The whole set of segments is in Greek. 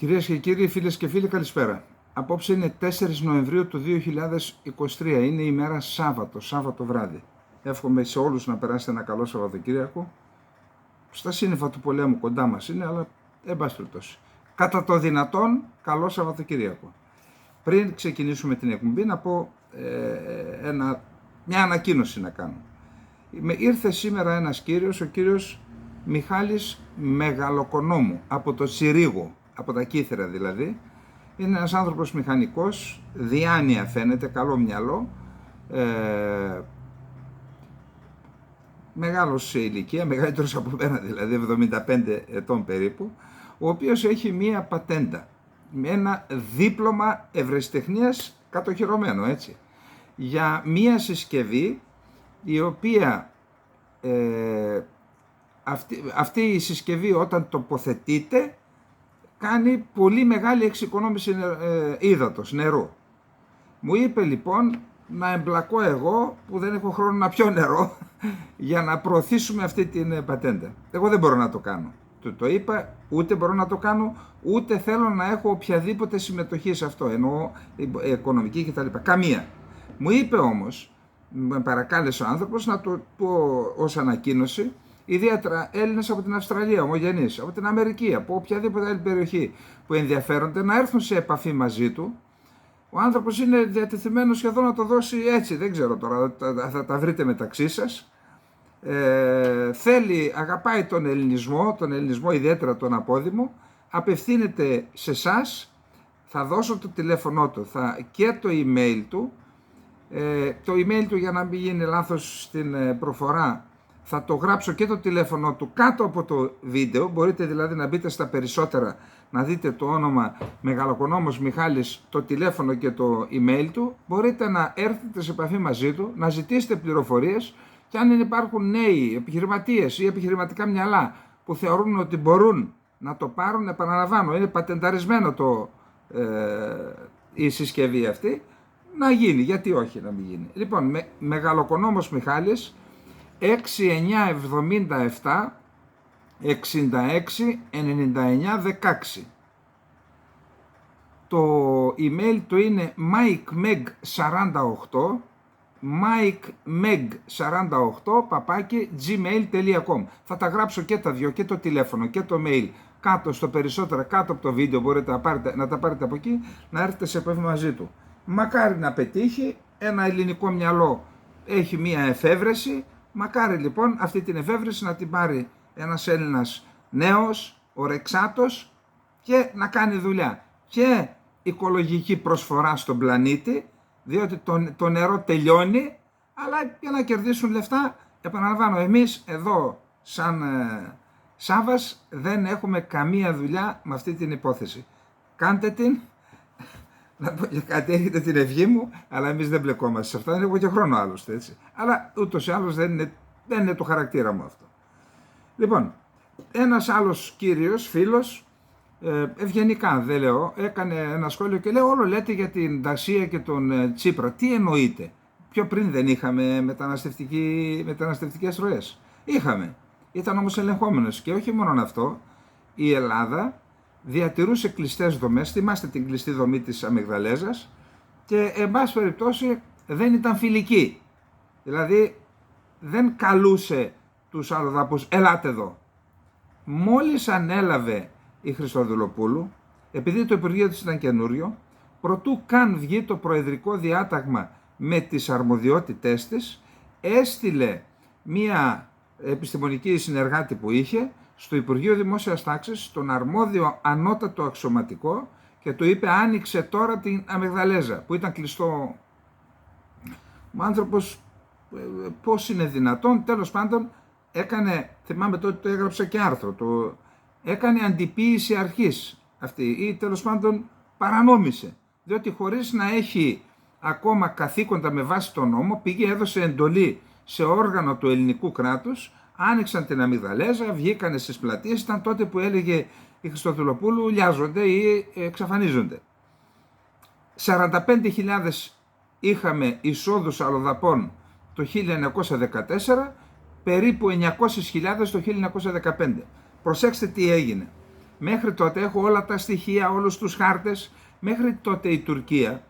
Κυρίες και κύριοι, φίλες και φίλοι, καλησπέρα. Απόψε είναι 4 Νοεμβρίου του 2023, είναι η μέρα Σάββατο βράδυ. Εύχομαι σε όλους να περάσετε ένα καλό Σαββατοκύριακο. Στα σύννεφα του πολέμου κοντά μας είναι, αλλά εν πάση περιπτώσει. Κατά το δυνατόν, καλό Σαββατοκύριακο. Πριν ξεκινήσουμε την εκπομπή, να πω μια ανακοίνωση να κάνω. Ήρθε σήμερα ένας κύριος, ο κύριος Μιχάλης Μεγαλοκονόμου, από το Τσιρίγο, από τα Κύθρα δηλαδή. Είναι ένας άνθρωπος μηχανικός, διάνοια φαίνεται, καλό μυαλό, μεγάλος σε ηλικία, μεγαλύτερος από μένα δηλαδή, 75 ετών περίπου, ο οποίος έχει μία πατέντα, με ένα δίπλωμα ευρεσιτεχνίας κατοχυρωμένο, έτσι, για μία συσκευή η οποία αυτή η συσκευή όταν τοποθετείται κάνει πολύ μεγάλη εξοικονόμηση ύδατος, νερού. Μου είπε λοιπόν να εμπλακώ εγώ που δεν έχω χρόνο να πιω νερό για να προωθήσουμε αυτή την πατέντα. Εγώ δεν μπορώ να το κάνω. Του το είπα, ούτε μπορώ να το κάνω, ούτε θέλω να έχω οποιαδήποτε συμμετοχή σε αυτό, εννοώ οικονομική κτλ. Καμία. Μου είπε όμως, με παρακάλεσε ο άνθρωπος να το πω ως ανακοίνωση, ιδιαίτερα Έλληνες από την Αυστραλία, ομογενείς, από την Αμερική, από οποιαδήποτε άλλη περιοχή που ενδιαφέρονται να έρθουν σε επαφή μαζί του. Ο άνθρωπος είναι διατεθειμένος σχεδόν να το δώσει έτσι, δεν ξέρω τώρα, θα τα βρείτε μεταξύ σας. Αγαπάει τον ελληνισμό ιδιαίτερα τον απόδημο, απευθύνεται σε εσάς, θα δώσω το τηλέφωνό του και το email του. Το email του, για να μην γίνει λάθος στην προφορά, θα το γράψω και το τηλέφωνο του κάτω από το βίντεο. Μπορείτε δηλαδή να μπείτε στα περισσότερα, να δείτε το όνομα Μεγαλοκονόμος Μιχάλης, το τηλέφωνο και το email του. Μπορείτε να έρθετε σε επαφή μαζί του, να ζητήσετε πληροφορίες και αν υπάρχουν νέοι επιχειρηματίες ή επιχειρηματικά μυαλά που θεωρούν ότι μπορούν να το πάρουν, επαναλαμβάνω, είναι πατενταρισμένο η συσκευή αυτή, να γίνει, γιατί όχι να μην γίνει. Λοιπόν, Μεγαλοκονόμος Μιχάλης, 6977 66 99 16. Το email του είναι mikemeg48 mikemeg48 Θα τα γράψω και τα δυο, και το τηλέφωνο και το mail κάτω, στο περισσότερα κάτω από το βίντεο. Μπορείτε να τα πάρετε από εκεί, να έρθετε σε επαφή μαζί του. Μακάρι να πετύχει, ένα ελληνικό μυαλό έχει μία εφεύρεση. Μακάρι λοιπόν αυτή την εφεύρεση να την πάρει ένας Έλληνας νέος, ορεξάτος, και να κάνει δουλειά. Και οικολογική προσφορά στον πλανήτη, διότι το νερό τελειώνει, αλλά για να κερδίσουν λεφτά, επαναλαμβάνω, εμείς εδώ σαν Σάββας δεν έχουμε καμία δουλειά με αυτή την υπόθεση. Κάντε την, να πω και κάτι, έχετε την ευχή μου, αλλά εμείς δεν μπλεκόμαστε σε αυτά, δεν έχω και χρόνο άλλωστε, έτσι. Αλλά ούτως ή άλλως δεν είναι το χαρακτήρα μου αυτό. Λοιπόν, ένας άλλος κύριος, φίλος, ευγενικά δεν λέω, έκανε ένα σχόλιο και λέει: όλο λέτε για την Τασία και τον Τσίπρα. Τι εννοείτε? Πιο πριν δεν είχαμε μεταναστευτικές ροές? Είχαμε. Ήταν όμως ελεγχόμενος, και όχι μόνο αυτό, η Ελλάδα διατηρούσε κλειστές δομές. Θυμάστε την κλειστή δομή της Αμυγδαλέζας, και εν πάση περιπτώσει δεν ήταν φιλική. Δηλαδή δεν καλούσε τους αλλοδαπούς, ελάτε εδώ. Μόλις ανέλαβε η Χριστοδουλοπούλου, επειδή το Υπουργείο της ήταν καινούριο, προτού καν βγει το προεδρικό διάταγμα με τις αρμοδιότητές της, έστειλε μία επιστημονική συνεργάτη που είχε στο Υπουργείο Δημόσιας Τάξης, στον αρμόδιο ανώτατο αξιωματικό, και του είπε: άνοιξε τώρα την Αμυγδαλέζα, που ήταν κλειστό. Ο άνθρωπος πώς είναι δυνατόν? Τέλος πάντων έκανε, θυμάμαι τότε το έγραψα και άρθρο, έκανε αντιποίηση αρχής αυτή, ή τέλος πάντων παρανόμησε, διότι χωρίς να έχει ακόμα καθήκοντα με βάση τον νόμο, πήγε, έδωσε εντολή σε όργανο του ελληνικού κράτους, άνοιξαν την Αμυγδαλέζα, βγήκανε στις πλατείες. Ήταν τότε που έλεγε η Χριστοδουλοπούλου λιάζονται ή εξαφανίζονται. 45.000 είχαμε εισόδους αλλοδαπών το 1914, περίπου 900.000 το 1915. Προσέξτε τι έγινε. Μέχρι τότε έχω όλα τα στοιχεία, όλους τους χάρτες. Μέχρι τότε η Τουρκία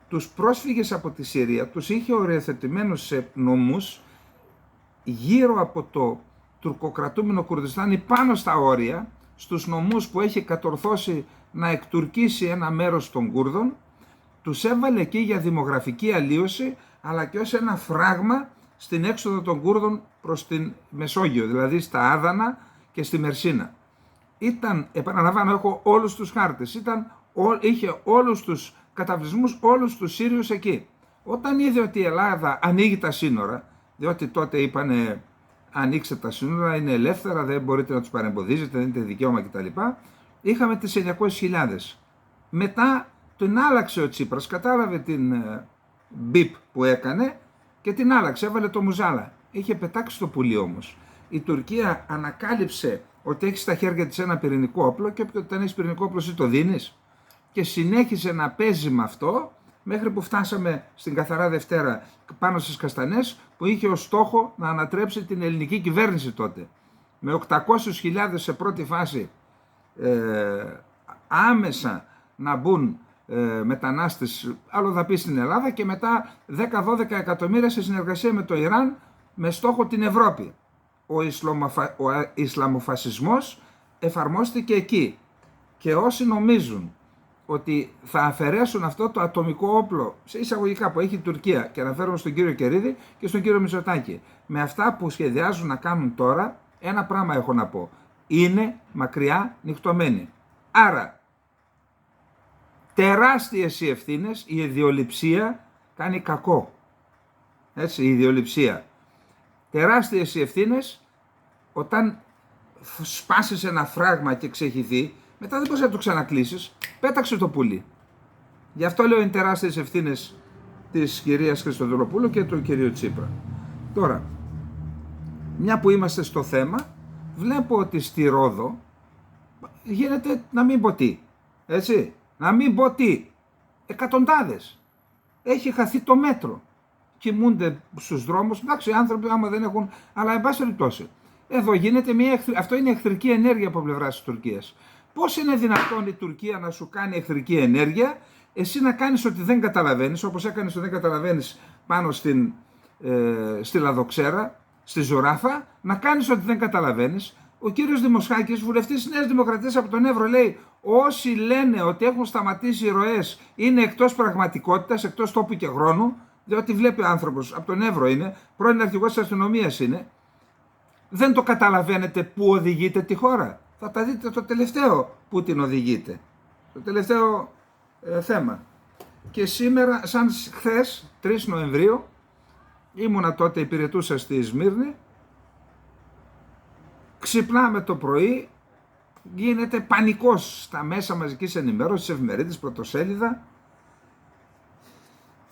τους πρόσφυγες από τη Συρία τους είχε οριοθετημένους σε νομούς γύρω από το τουρκοκρατούμενο Κουρδιστάν ή πάνω στα όρια, στους νομούς που έχει κατορθώσει να εκτουρκήσει ένα μέρος των Κούρδων, τους έβαλε εκεί για δημογραφική αλλίωση, αλλά και ως ένα φράγμα στην έξοδο των Κούρδων προς την Μεσόγειο, δηλαδή στα Άδανα και στη Μερσίνα. Ήταν, επαναλαμβάνω, έχω όλους τους χάρτες, είχε όλους τους καταβλισμούς, όλους τους Σύριους εκεί. Όταν είδε ότι η Ελλάδα ανοίγει τα σύνορα, διότι τότε είπανε ανοίξτε τα σύνορα, είναι ελεύθερα, δεν μπορείτε να τους παρεμποδίζετε, δεν είναι δικαίωμα κτλ. Είχαμε τις 900.000. Μετά τον άλλαξε ο Τσίπρας, κατάλαβε την μπιπ που έκανε και την άλλαξε, έβαλε το Μουζάλα. Είχε πετάξει το πουλί όμως. Η Τουρκία ανακάλυψε ότι έχει στα χέρια της ένα πυρηνικό όπλο και όταν έχεις πυρηνικό όπλο εσύ το δίνεις, και συνέχισε να παίζει με αυτό μέχρι που φτάσαμε στην Καθαρά Δευτέρα πάνω στις Καστανές, που είχε ως στόχο να ανατρέψει την ελληνική κυβέρνηση τότε. Με 800.000 σε πρώτη φάση άμεσα να μπουν μετανάστες αλλοδαποί στην Ελλάδα και μετά 10-12 εκατομμύρια σε συνεργασία με το Ιράν με στόχο την Ευρώπη. Ο Ισλαμοφασισμός εφαρμόστηκε εκεί και όσοι νομίζουν ότι θα αφαιρέσουν αυτό το ατομικό όπλο σε εισαγωγικά που έχει η Τουρκία, και αναφέρομαι στον κύριο Κερίδη και στον κύριο Μητσοτάκη, με αυτά που σχεδιάζουν να κάνουν τώρα, ένα πράγμα έχω να πω: είναι μακριά νυχτωμένοι. Άρα τεράστιες οι ευθύνες, η ιδιοληψία κάνει κακό. Έτσι, η ιδιοληψία. Τεράστιες οι ευθύνες, όταν σπάσεις ένα φράγμα και ξεχυθεί, μετά δεν μπορείς να το ξανακλείσεις, πέταξε το πουλί. Γι' αυτό λέω είναι τεράστιες ευθύνες της κυρίας Χριστοδουλοπούλου και του κυρίου Τσίπρα. Τώρα, μια που είμαστε στο θέμα, βλέπω ότι στη Ρόδο γίνεται να μην πω τι, έτσι, να μην πω τι, εκατοντάδες. Έχει χαθεί το μέτρο. Κοιμούνται στους δρόμους, εντάξει, οι άνθρωποι άμα δεν έχουν, αλλά εν πάση περιπτώσει. Εδώ γίνεται αυτό είναι εχθρική ενέργεια από πλευράς της Τουρκίας. Πώς είναι δυνατόν η Τουρκία να σου κάνει εχθρική ενέργεια, εσύ να κάνεις ότι δεν καταλαβαίνεις, όπως έκανες ότι δεν καταλαβαίνεις πάνω στη Λαδοξέρα, στη Ζωράφα, να κάνεις ότι δεν καταλαβαίνεις. Ο κύριος Δημοσχάκης, βουλευτής της Νέας Δημοκρατίας από τον Εύρο, λέει: όσοι λένε ότι έχουν σταματήσει οι ροές είναι εκτός πραγματικότητας, εκτός τόπου και χρόνου, διότι βλέπει ο άνθρωπος, από τον Εύρο είναι, πρώην αρχηγός της αστυνομίας είναι, δεν το καταλαβαίνετε πού οδηγείτε τη χώρα. Θα τα δείτε το τελευταίο που την οδηγείτε. Το τελευταίο θέμα. Και σήμερα, σαν χθες, 3 Νοεμβρίου, ήμουνα τότε, υπηρετούσα στη Σμύρνη, ξυπνάμε το πρωί, γίνεται πανικός στα μέσα μαζικής ενημέρωσης, εφημερίδες, πρωτοσέλιδα.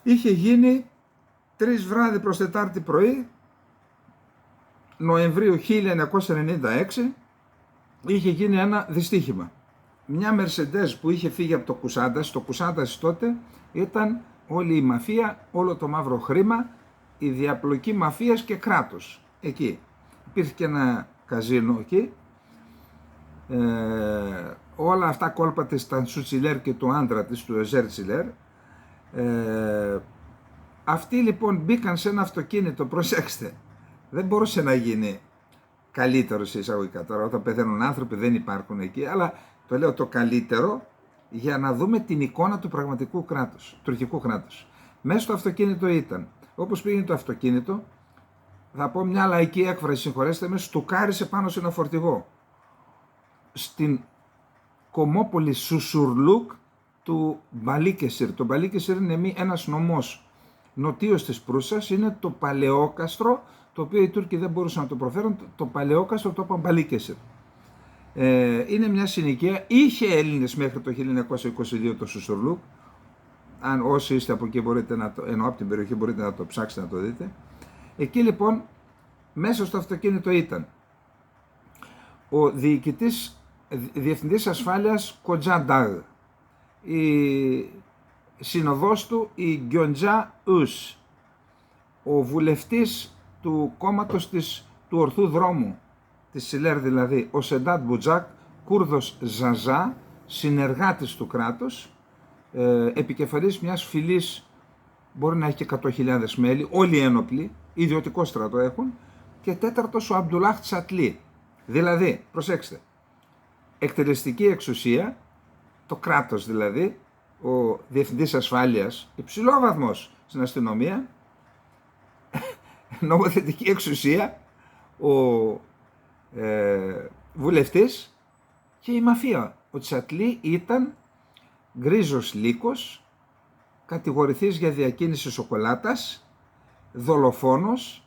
Είχε γίνει 3 βράδυ προς Τετάρτη πρωί, Νοεμβρίου 1996, είχε γίνει ένα δυστύχημα. Μια Mercedes που είχε φύγει από το Κουσάντας, το Κουσάντας τότε ήταν όλη η μαφία, όλο το μαύρο χρήμα, η διαπλοκή μαφίας και κράτος. Εκεί υπήρχε και ένα καζίνο εκεί, όλα αυτά κόλπα της Τανσούτσιλέρ και του άντρα της, του Εζέρ Τσιλέρ. Αυτοί λοιπόν μπήκαν σε ένα αυτοκίνητο, προσέξτε, δεν μπορούσε να γίνει καλύτερο σε εισαγωγικά. Τώρα όταν πεθαίνουν άνθρωποι δεν υπάρχουν εκεί, αλλά το λέω το καλύτερο για να δούμε την εικόνα του πραγματικού κράτους, τουρκικού κράτους. Μέσα στο αυτοκίνητο ήταν, όπως πήγαινε το αυτοκίνητο, θα πω μια λαϊκή έκφραση, συγχωρέστε με, στουκάρισε πάνω σε ένα φορτηγό. Στην κομμόπολη Σουσουρλούκ του Μπαλίκεσιρ. Το Μπαλίκεσιρ είναι ένας νομός νοτίως της Προύσας, είναι το Παλαιόκαστρο, το οποίο οι Τούρκοι δεν μπορούσαν να το προφέρουν, το Παλαιόκαστρο το είπαν Μπαλίκεσιρ. Είναι μια συνοικία, είχε Έλληνες μέχρι το 1922 το Σουσουρλούκ, αν όσοι είστε από εκεί μπορείτε να το, ενώ από την περιοχή μπορείτε να το ψάξετε να το δείτε. Εκεί λοιπόν μέσα στο αυτοκίνητο ήταν ο διευθυντής ασφάλειας Κοτζάνταγ, η συνοδός του η Γκιοντζά Ους, ο βουλευτής του κόμματος του Ορθού Δρόμου, της Σιλέρ δηλαδή, ο Σεντάτ Μπουτζάκ, Κούρδος Ζαζά, συνεργάτης του κράτους, επικεφαλής μιας φυλής, μπορεί να έχει και 100.000 μέλη, όλοι ένοπλοι, ιδιωτικό στρατό έχουν, και τέταρτος ο Αμπτουλάχ Τσατλί. Δηλαδή, προσέξτε, εκτελεστική εξουσία, το κράτος δηλαδή, ο διευθυντής ασφάλειας, υψηλόβαθμος στην αστυνομία, νομοθετική εξουσία, ο βουλευτής και η μαφία. Ο Τσατλί ήταν γκρίζος λύκος, κατηγορηθής για διακίνηση σοκολάτας, δολοφόνος,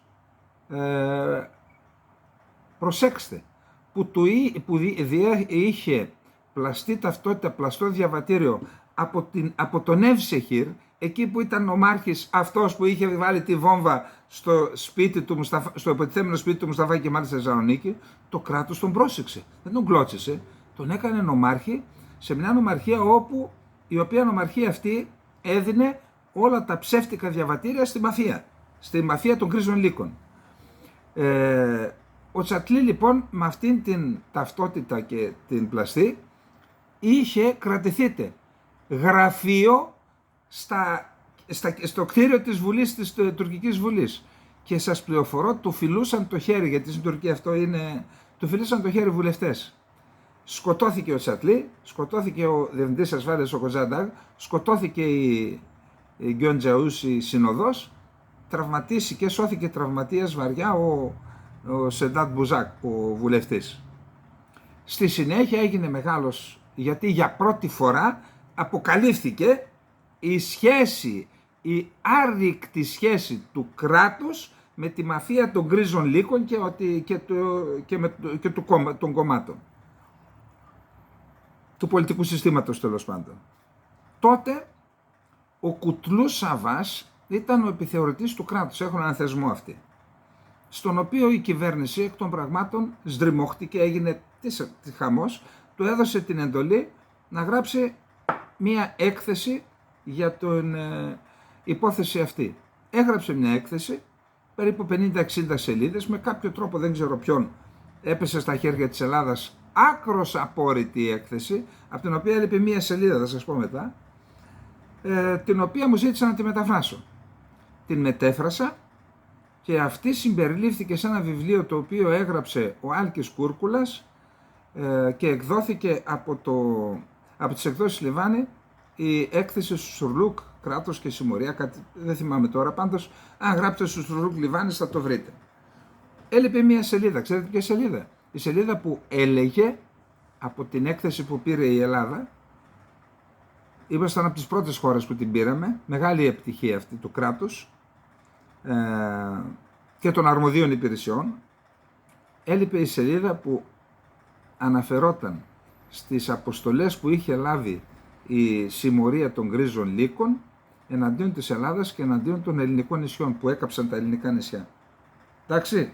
προσέξτε, που είχε πλαστή ταυτότητα, πλαστό διαβατήριο από τον Εύσεχυρ, εκεί που ήταν νομάρχης, αυτός που είχε βάλει τη βόμβα στο σπίτι του, στο υποτιθέμενο σπίτι του Μουσταφά και μάλιστα στη Θεσσαλονίκη. Το κράτος τον πρόσεξε, δεν τον κλώτσισε, τον έκανε νομάρχη σε μια νομαρχία η οποία νομαρχία αυτή έδινε όλα τα ψεύτικα διαβατήρια στη μαφία των γκρίζων λύκων. Ο Τσατλί λοιπόν με αυτήν την ταυτότητα και την πλαστή είχε κρατηθείτε γραφείο στο κτίριο της Βουλής, της Τουρκικής Βουλής, και σας πληροφορώ του φιλούσαν το χέρι, γιατί στην Τουρκία αυτό είναι, του φιλούσαν το χέρι βουλευτές. Σκοτώθηκε ο Τσατλί, σκοτώθηκε ο διευθυντής ασφάλειας ο Κοζάνταγ, σκοτώθηκε η Γκιοντζαούση συνοδός, τραυματίστηκε, σώθηκε τραυματίας βαριά ο Σεντάτ Μπουζάκ, ο βουλευτής. Στη συνέχεια έγινε μεγάλος, γιατί για πρώτη φορά αποκαλύφθηκε η άρρηκτη σχέση του κράτους με τη μαφία των γκρίζων λύκων και των κομμάτων. Του πολιτικού συστήματος τέλος πάντων. Τότε ο Κουτλού Σαβάς ήταν ο επιθεωρητής του κράτους, έχουν έναν θεσμό αυτοί, στον οποίο η κυβέρνηση εκ των πραγμάτων σδριμώχτηκε, έγινε χαμός, του έδωσε την εντολή να γράψει μία έκθεση για την υπόθεση αυτή. Έγραψε μια έκθεση, περίπου 50-60 σελίδες, με κάποιο τρόπο, δεν ξέρω ποιον, έπεσε στα χέρια της Ελλάδας, άκρος απόρριτη έκθεση, από την οποία έλειπε μία σελίδα, θα σας πω μετά, την οποία μου ζήτησα να τη μεταφράσω. Την μετέφρασα και αυτή συμπεριλήφθηκε σε ένα βιβλίο το οποίο έγραψε ο Άλκης Κούρκουλας και εκδόθηκε από τις εκδόσεις Λιβάνη, η έκθεση του Σουρλούκ, κράτος και συμμορία, κάτι, δεν θυμάμαι τώρα, πάντως αν γράψετε στο Σουρλούκ Λιβάνη θα το βρείτε. Έλειπε μία σελίδα, ξέρετε ποια σελίδα? Η σελίδα που έλεγε από την έκθεση που πήρε η Ελλάδα, ήμασταν από τις πρώτες χώρες που την πήραμε, μεγάλη επιτυχία αυτή του κράτους και των αρμοδίων υπηρεσιών. Έλειπε η σελίδα που αναφερόταν στις αποστολές που είχε λάβει η συμμορία των γκρίζων λύκων εναντίον της Ελλάδας και εναντίον των ελληνικών νησιών που έκαψαν τα ελληνικά νησιά. Εντάξει,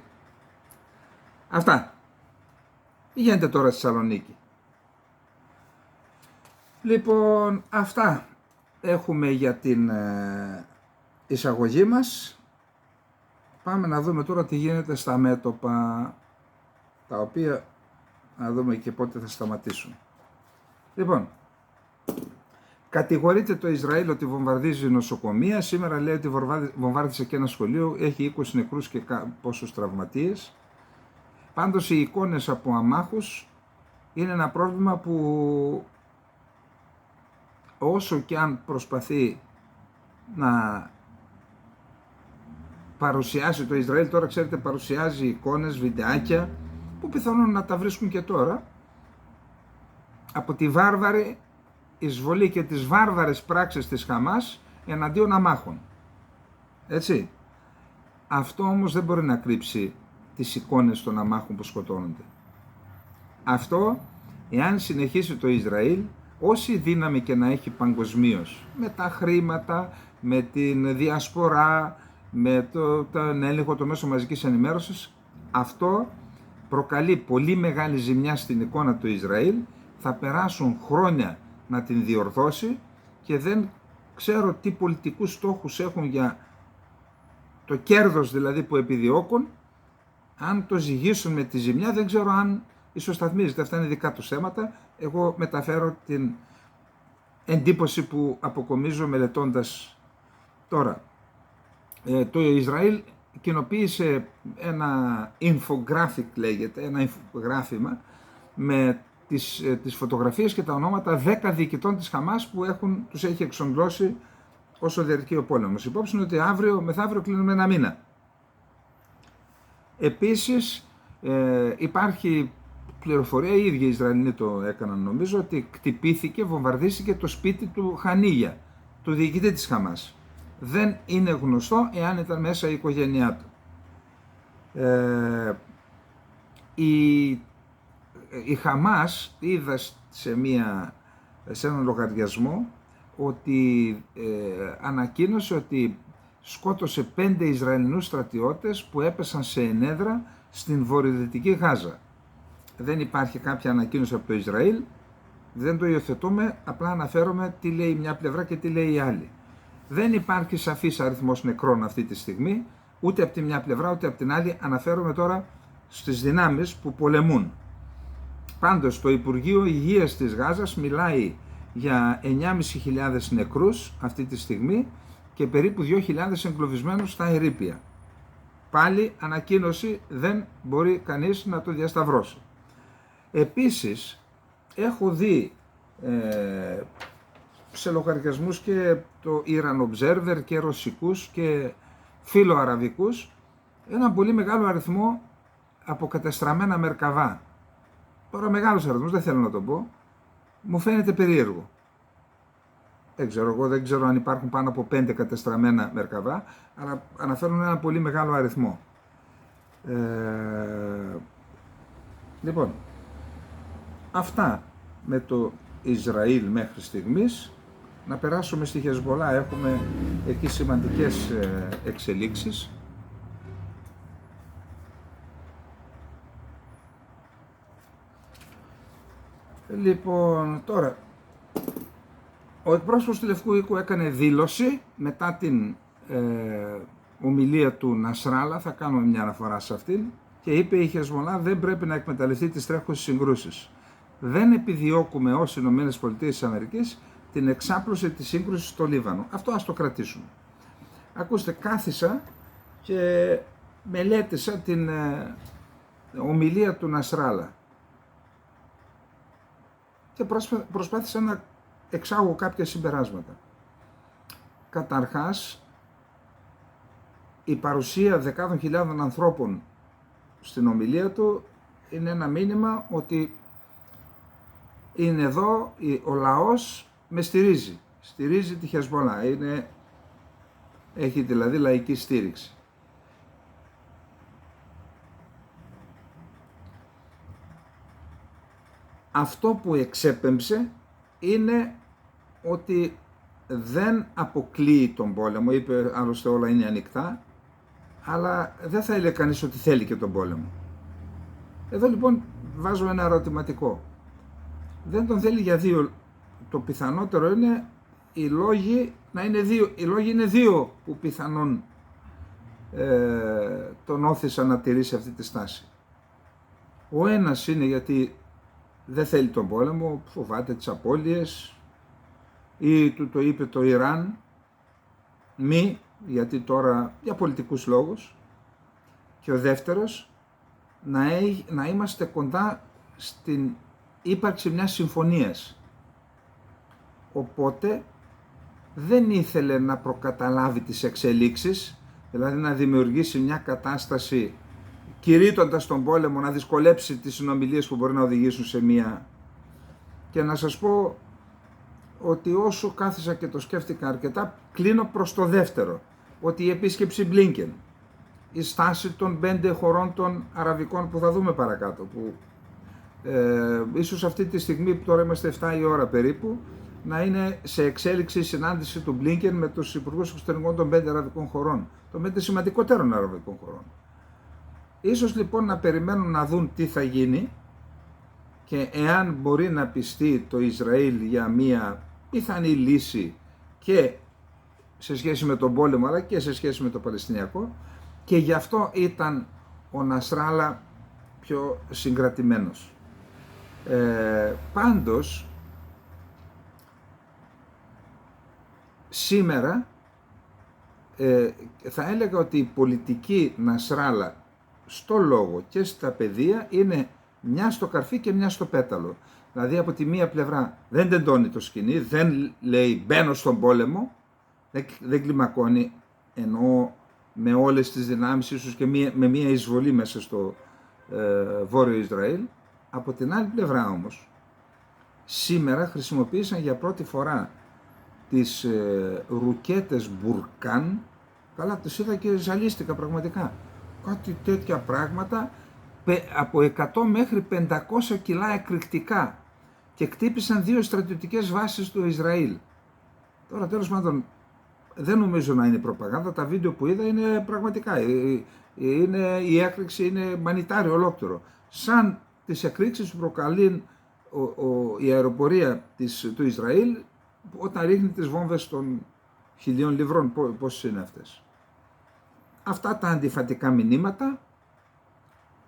αυτά. Τι γίνεται τώρα στη Θεσσαλονίκη? Λοιπόν, αυτά έχουμε για την εισαγωγή μας. Πάμε να δούμε τώρα τι γίνεται στα μέτωπα, τα οποία να δούμε και πότε θα σταματήσουν. Λοιπόν, κατηγορείται το Ισραήλ ότι βομβαρδίζει νοσοκομεία. Σήμερα λέει ότι βομβάρδισε και ένα σχολείο, έχει 20 νεκρούς και πόσους τραυματίες. Πάντως οι εικόνες από αμάχους είναι ένα πρόβλημα που όσο και αν προσπαθεί να παρουσιάσει το Ισραήλ, τώρα ξέρετε παρουσιάζει εικόνες, βιντεάκια που πιθανόν να τα βρίσκουν και τώρα, από τη βάρβαρη εισβολή και τις βάρβαρες πράξεις της Χαμάς εναντίον αμάχων. Έτσι. Αυτό όμως δεν μπορεί να κρύψει τις εικόνες των αμάχων που σκοτώνονται. Αυτό, εάν συνεχίσει το Ισραήλ, όση δύναμη και να έχει παγκοσμίως, με τα χρήματα, με την διασπορά, με τον έλεγχο των μέσων μαζικής ενημέρωσης, αυτό προκαλεί πολύ μεγάλη ζημιά στην εικόνα του Ισραήλ. Θα περάσουν χρόνια να την διορθώσει και δεν ξέρω τι πολιτικούς στόχους έχουν για το κέρδος δηλαδή που επιδιώκουν. Αν το ζυγίσουν με τη ζημιά, δεν ξέρω αν ισοσταθμίζεται. Αυτά είναι δικά του θέματα. Εγώ μεταφέρω την εντύπωση που αποκομίζω μελετώντας τώρα. Το Ισραήλ κοινοποίησε ένα infographic, λέγεται, ένα infogράφημα με τις φωτογραφίες και τα ονόματα 10 διοικητών της Χαμάς που τους έχει εξοντλώσει όσο διαρκεί ο πόλεμος. Υπόψη είναι ότι μεθαύριο κλείνουμε ένα μήνα. Επίσης υπάρχει πληροφορία, οι ίδιοι οι Ισραηλοί το έκαναν νομίζω, ότι βομβαρδίστηκε το σπίτι του Χανίγια, του διοικητή της Χαμάς. Δεν είναι γνωστό εάν ήταν μέσα η οικογένειά του. Η Χαμάς είδα σε έναν λογαριασμό ότι ανακοίνωσε ότι σκότωσε 5 Ισραηλινούς στρατιώτες που έπεσαν σε ενέδρα στην βορειοδυτική Γάζα. Δεν υπάρχει κάποια ανακοίνωση από το Ισραήλ, δεν το υιοθετούμε, απλά αναφέρομαι τι λέει μια πλευρά και τι λέει η άλλη. Δεν υπάρχει σαφής αριθμός νεκρών αυτή τη στιγμή, ούτε από τη μια πλευρά ούτε από την άλλη. Αναφέρομαι τώρα στις δυνάμεις που πολεμούν. Πάντως το Υπουργείο Υγείας της Γάζας μιλάει για 9.500 νεκρούς αυτή τη στιγμή και περίπου 2.000 εγκλωβισμένους στα ερείπια. Πάλι ανακοίνωση, δεν μπορεί κανείς να το διασταυρώσει. Επίσης έχω δει σε λογαριασμούς και το Iran Observer και ρωσικούς και φιλοαραβικούς ένα πολύ μεγάλο αριθμό αποκατεστραμμένα μερκαβά. Τώρα μεγάλος αριθμός, δεν θέλω να το πω, μου φαίνεται περίεργο. Δεν ξέρω αν υπάρχουν πάνω από 5 κατεστραμμένα μερκαβά, αλλά αναφέρουν ένα πολύ μεγάλο αριθμό. Λοιπόν, αυτά με το Ισραήλ μέχρι στιγμής. Να περάσουμε στη Χεσμολά, έχουμε εκεί σημαντικές εξελίξεις. Λοιπόν, τώρα, ο εκπρόσωπος του Λευκού Οίκου έκανε δήλωση μετά την ομιλία του Νασράλα, θα κάνουμε μια αναφορά σε αυτήν, και είπε η Χεσμολά δεν πρέπει να εκμεταλλευτεί τις τρέχουσες συγκρούσεις. Δεν επιδιώκουμε ως ΗΠΑ την εξάπλωση της σύγκρουσης στο Λίβανο. Αυτό ας το κρατήσουμε. Ακούστε, κάθισα και μελέτησα την ομιλία του Νασράλα και προσπάθησα να εξάγω κάποια συμπεράσματα. Καταρχάς, η παρουσία δεκάδων χιλιάδων ανθρώπων στην ομιλία του είναι ένα μήνυμα ότι είναι εδώ, ο λαός με στηρίζει τη Χεσμολά, έχει δηλαδή λαϊκή στήριξη. Αυτό που εξέπεμψε είναι ότι δεν αποκλείει τον πόλεμο, είπε άλλωστε όλα είναι ανοιχτά, αλλά δεν θα έλεγε κανείς ότι θέλει και τον πόλεμο. Εδώ λοιπόν βάζω ένα ερωτηματικό. Δεν τον θέλει για δύο. Το πιθανότερο είναι οι λόγοι να είναι δύο. Οι λόγοι είναι δύο που πιθανόν τον όθησαν να τηρήσει αυτή τη στάση. Ο ένας είναι γιατί δεν θέλει τον πόλεμο, φοβάται τις απώλειες, ή του το είπε το Ιράν, γιατί τώρα για πολιτικούς λόγους. Και ο δεύτερος, να είμαστε κοντά στην ύπαρξη μιας συμφωνίας. Οπότε δεν ήθελε να προκαταλάβει τις εξελίξεις, δηλαδή να δημιουργήσει μια κατάσταση κηρύττοντας τον πόλεμο, να δυσκολέψει τις συνομιλίες που μπορεί να οδηγήσουν σε μια. Και να σας πω ότι όσο κάθισα και το σκέφτηκα αρκετά, κλείνω προς το δεύτερο, ότι η επίσκεψη Μπλίνκεν, η στάση των 5 χωρών των αραβικών που θα δούμε παρακάτω, που ίσως αυτή τη στιγμή που τώρα είμαστε 7 η ώρα περίπου, να είναι σε εξέλιξη η συνάντηση του Μπλίνκεν με τους υπουργούς εξωτερικών των 5 αραβικών χωρών, των 5 σημαντικότερων αραβικών χωρών. Ίσως λοιπόν να περιμένουν να δουν τι θα γίνει και εάν μπορεί να πιστεί το Ισραήλ για μια πιθανή λύση και σε σχέση με τον πόλεμο αλλά και σε σχέση με το Παλαιστινιακό, και γι' αυτό ήταν ο Νασράλα πιο συγκρατημένος. Πάντως, σήμερα θα έλεγα ότι η πολιτική Νασράλα στο λόγο και στα παιδεία είναι μια στο καρφί και μια στο πέταλο. Δηλαδή από τη μία πλευρά δεν τεντώνει το σκηνή, δεν λέει μπαίνω στον πόλεμο, δεν κλιμακώνει, ενώ με όλες τις δυνάμεις, ίσως και με μια εισβολή μέσα στο Βόρειο Ισραήλ. Από την άλλη πλευρά όμως, σήμερα χρησιμοποίησαν για πρώτη φορά τις ρουκέτες Μπουρκάν. Καλά, τις είδα και ζαλίστηκα πραγματικά. Κάτι τέτοια πράγματα από 100 μέχρι 500 κιλά εκρηκτικά και χτύπησαν 2 στρατιωτικές βάσεις του Ισραήλ. Τώρα τέλος πάντων δεν νομίζω να είναι προπαγάνδα, τα βίντεο που είδα είναι πραγματικά, η έκρηξη είναι μανιτάρι ολόκληρο. Σαν τις εκρήξεις που προκαλεί η αεροπορία του Ισραήλ όταν ρίχνει τις βόμβες των 1.000 λιβρών, πόσες είναι αυτές. Αυτά τα αντιφατικά μηνύματα,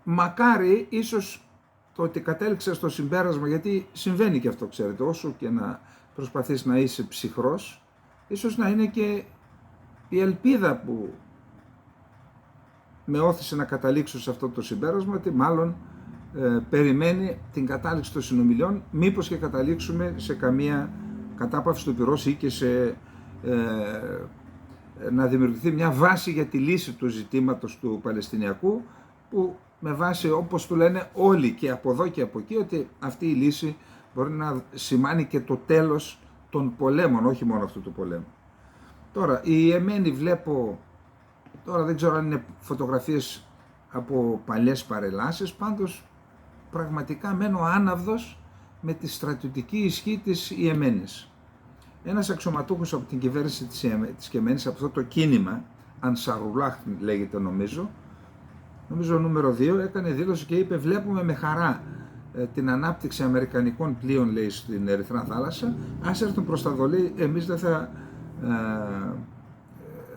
μακάρι ίσως το ότι κατέληξα στο συμπέρασμα, γιατί συμβαίνει και αυτό ξέρετε, όσο και να προσπαθείς να είσαι ψυχρός, ίσως να είναι και η ελπίδα που με όθησε να καταλήξω σε αυτό το συμπέρασμα, ότι μάλλον περιμένει την κατάληξη των συνομιλιών, μήπως και καταλήξουμε σε καμία κατάπαυση του πυρός ή και σε να δημιουργηθεί μια βάση για τη λύση του ζητήματος του Παλαιστινιακού, που με βάση, όπως του λένε όλοι και από εδώ και από εκεί, ότι αυτή η λύση μπορεί να σημάνει και το τέλος των πολέμων, όχι μόνο αυτού του πολέμου. Τώρα, η Ιεμένη βλέπω, τώρα δεν ξέρω αν είναι φωτογραφίες από παλιές παρελάσεις, πάντως πραγματικά μένω άναυδος με τη στρατιωτική ισχύ της Ιεμένης. Ένας αξιωματούχος από την κυβέρνηση της Ιεμένης, από αυτό το κίνημα, Ανσαρουλάχ λέγεται νομίζω νούμερο 2, έκανε δήλωση και είπε: βλέπουμε με χαρά την ανάπτυξη αμερικανικών πλοίων, λέει, στην Ερυθρά θάλασσα, ας έρθουν προς τα δολή, εμείς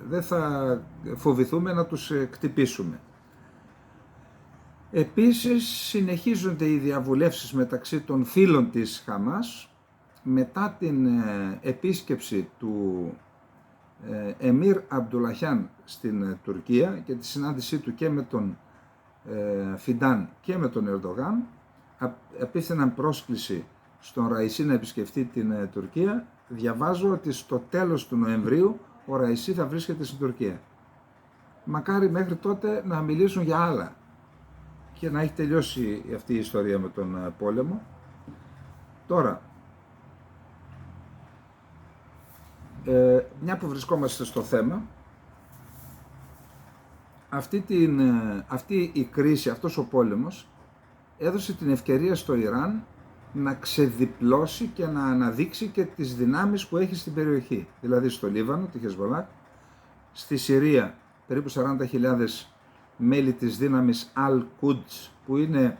δεν θα φοβηθούμε να τους κτυπήσουμε. Επίσης συνεχίζονται οι διαβουλεύσεις μεταξύ των φίλων της Χαμάς μετά την επίσκεψη του Εμίρ Αμπτουλαχιάν στην Τουρκία και τη συνάντησή του και με τον Φιντάν και με τον Ερντογάν. Απίθυναν πρόσκληση στον Ραϊσί να επισκεφτεί την Τουρκία. Διαβάζω ότι στο τέλος του Νοεμβρίου ο Ραϊσί θα βρίσκεται στην Τουρκία. Μακάρι μέχρι τότε να μιλήσουν για άλλα και να έχει τελειώσει αυτή η ιστορία με τον πόλεμο. Τώρα, μια που βρισκόμαστε στο θέμα, αυτή η κρίση, αυτός ο πόλεμος έδωσε την ευκαιρία στο Ιράν να ξεδιπλώσει και να αναδείξει και τις δυνάμεις που έχει στην περιοχή. Δηλαδή στο Λίβανο, τη Χεσβολάχ, στη Συρία περίπου 40.000 μέλη της δύναμης Al-Quds, που είναι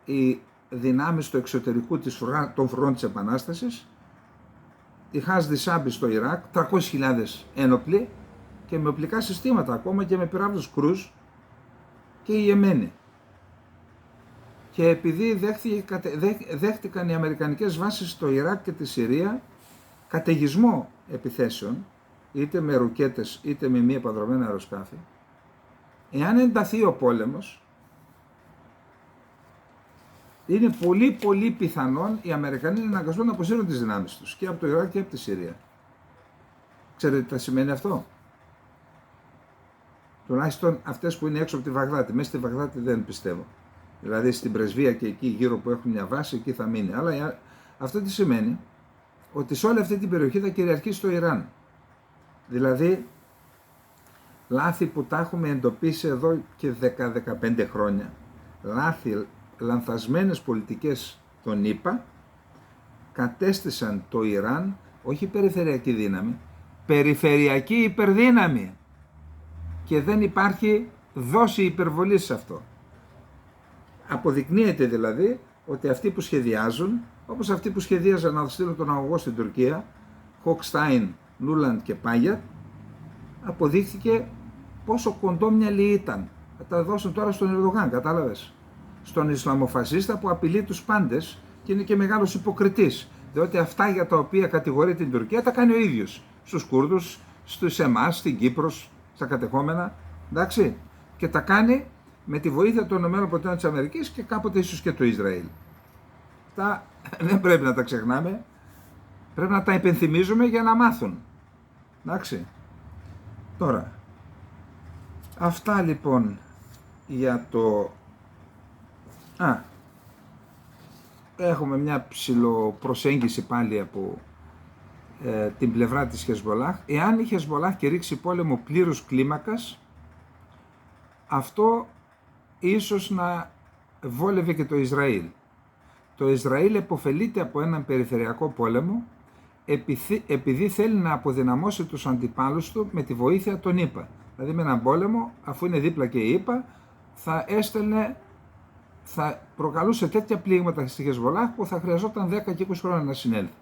οι δυνάμεις του εξωτερικού των φρουρών της Επανάστασης, η Χασδι Σάμπι στο Ιράκ, 300.000 ένοπλοι και με οπλικά συστήματα, ακόμα και με πυράβλους Κρούζ, και η Ιεμένη. Και επειδή δέχτηκαν οι αμερικανικές βάσεις στο Ιράκ και τη Συρία καταιγισμό επιθέσεων, είτε με ρουκέτες είτε με μη επανδρομένα αεροσκάφη, εάν ενταθεί ο πόλεμος, είναι πολύ πιθανόν οι Αμερικανοί να αναγκαστούν να αποσύρουν τις δυνάμεις τους και από το Ιράκ και από τη Συρία. Ξέρετε τι θα σημαίνει αυτό? Τουλάχιστον αυτές που είναι έξω από τη Βαγδάτη. Μέσα στη Βαγδάτη δεν πιστεύω. Δηλαδή στην πρεσβεία και εκεί γύρω που έχουν μια βάση, εκεί θα μείνει. Αλλά αυτό τι σημαίνει? Ότι σε όλη αυτή την περιοχή θα κυριαρχήσει το Ιράν. Δηλαδή λάθη που τα έχουμε εντοπίσει εδώ και 10-15 χρόνια, λανθασμένες πολιτικές των ΗΠΑ, κατέστησαν το Ιράν όχι περιφερειακή δύναμη, περιφερειακή υπερδύναμη, και δεν υπάρχει δόση υπερβολής σε αυτό. Αποδεικνύεται δηλαδή ότι αυτοί που σχεδιάζουν, όπως αυτοί που σχεδίαζαν να στείλουν τον αγωγό στην Τουρκία, Χοκστάιν, Νούλαντ και Πάγιατ, αποδείχθηκε πόσο κοντόμυαλοι ήταν. Θα τα δώσουν τώρα στον Ερντογάν, κατάλαβες? Στον Ισλαμοφασίστα που απειλεί τους πάντες και είναι και μεγάλος υποκριτής, διότι αυτά για τα οποία κατηγορεί την Τουρκία τα κάνει ο ίδιος στους Κούρδους, στους εμάς, στην Κύπρο, στα κατεχόμενα, εντάξει, και τα κάνει με τη βοήθεια των ΗΠΑ και κάποτε ίσως και του Ισραήλ. Αυτά δεν πρέπει να τα ξεχνάμε, πρέπει να τα υπενθυμίζουμε για να μάθουν, εντάξει. Τώρα, αυτά λοιπόν για το... Έχουμε μια ψηλοπροσέγγιση πάλι από την πλευρά της Χεσμολάχ. Εάν η Χεσμολάχ κηρύξει πόλεμο πλήρους κλίμακας, αυτό ίσως να βόλευε και το Ισραήλ. Το Ισραήλ επωφελείται από έναν περιφερειακό πόλεμο επειδή θέλει να αποδυναμώσει τους αντιπάλους του με τη βοήθεια των ΗΠΑ. Δηλαδή με έναν πόλεμο, αφού είναι δίπλα και οι ΗΠΑ, θα προκαλούσε τέτοια πλήγματα στη Χεσμολάχ που θα χρειαζόταν 10 και 20 χρόνια να συνέλθει.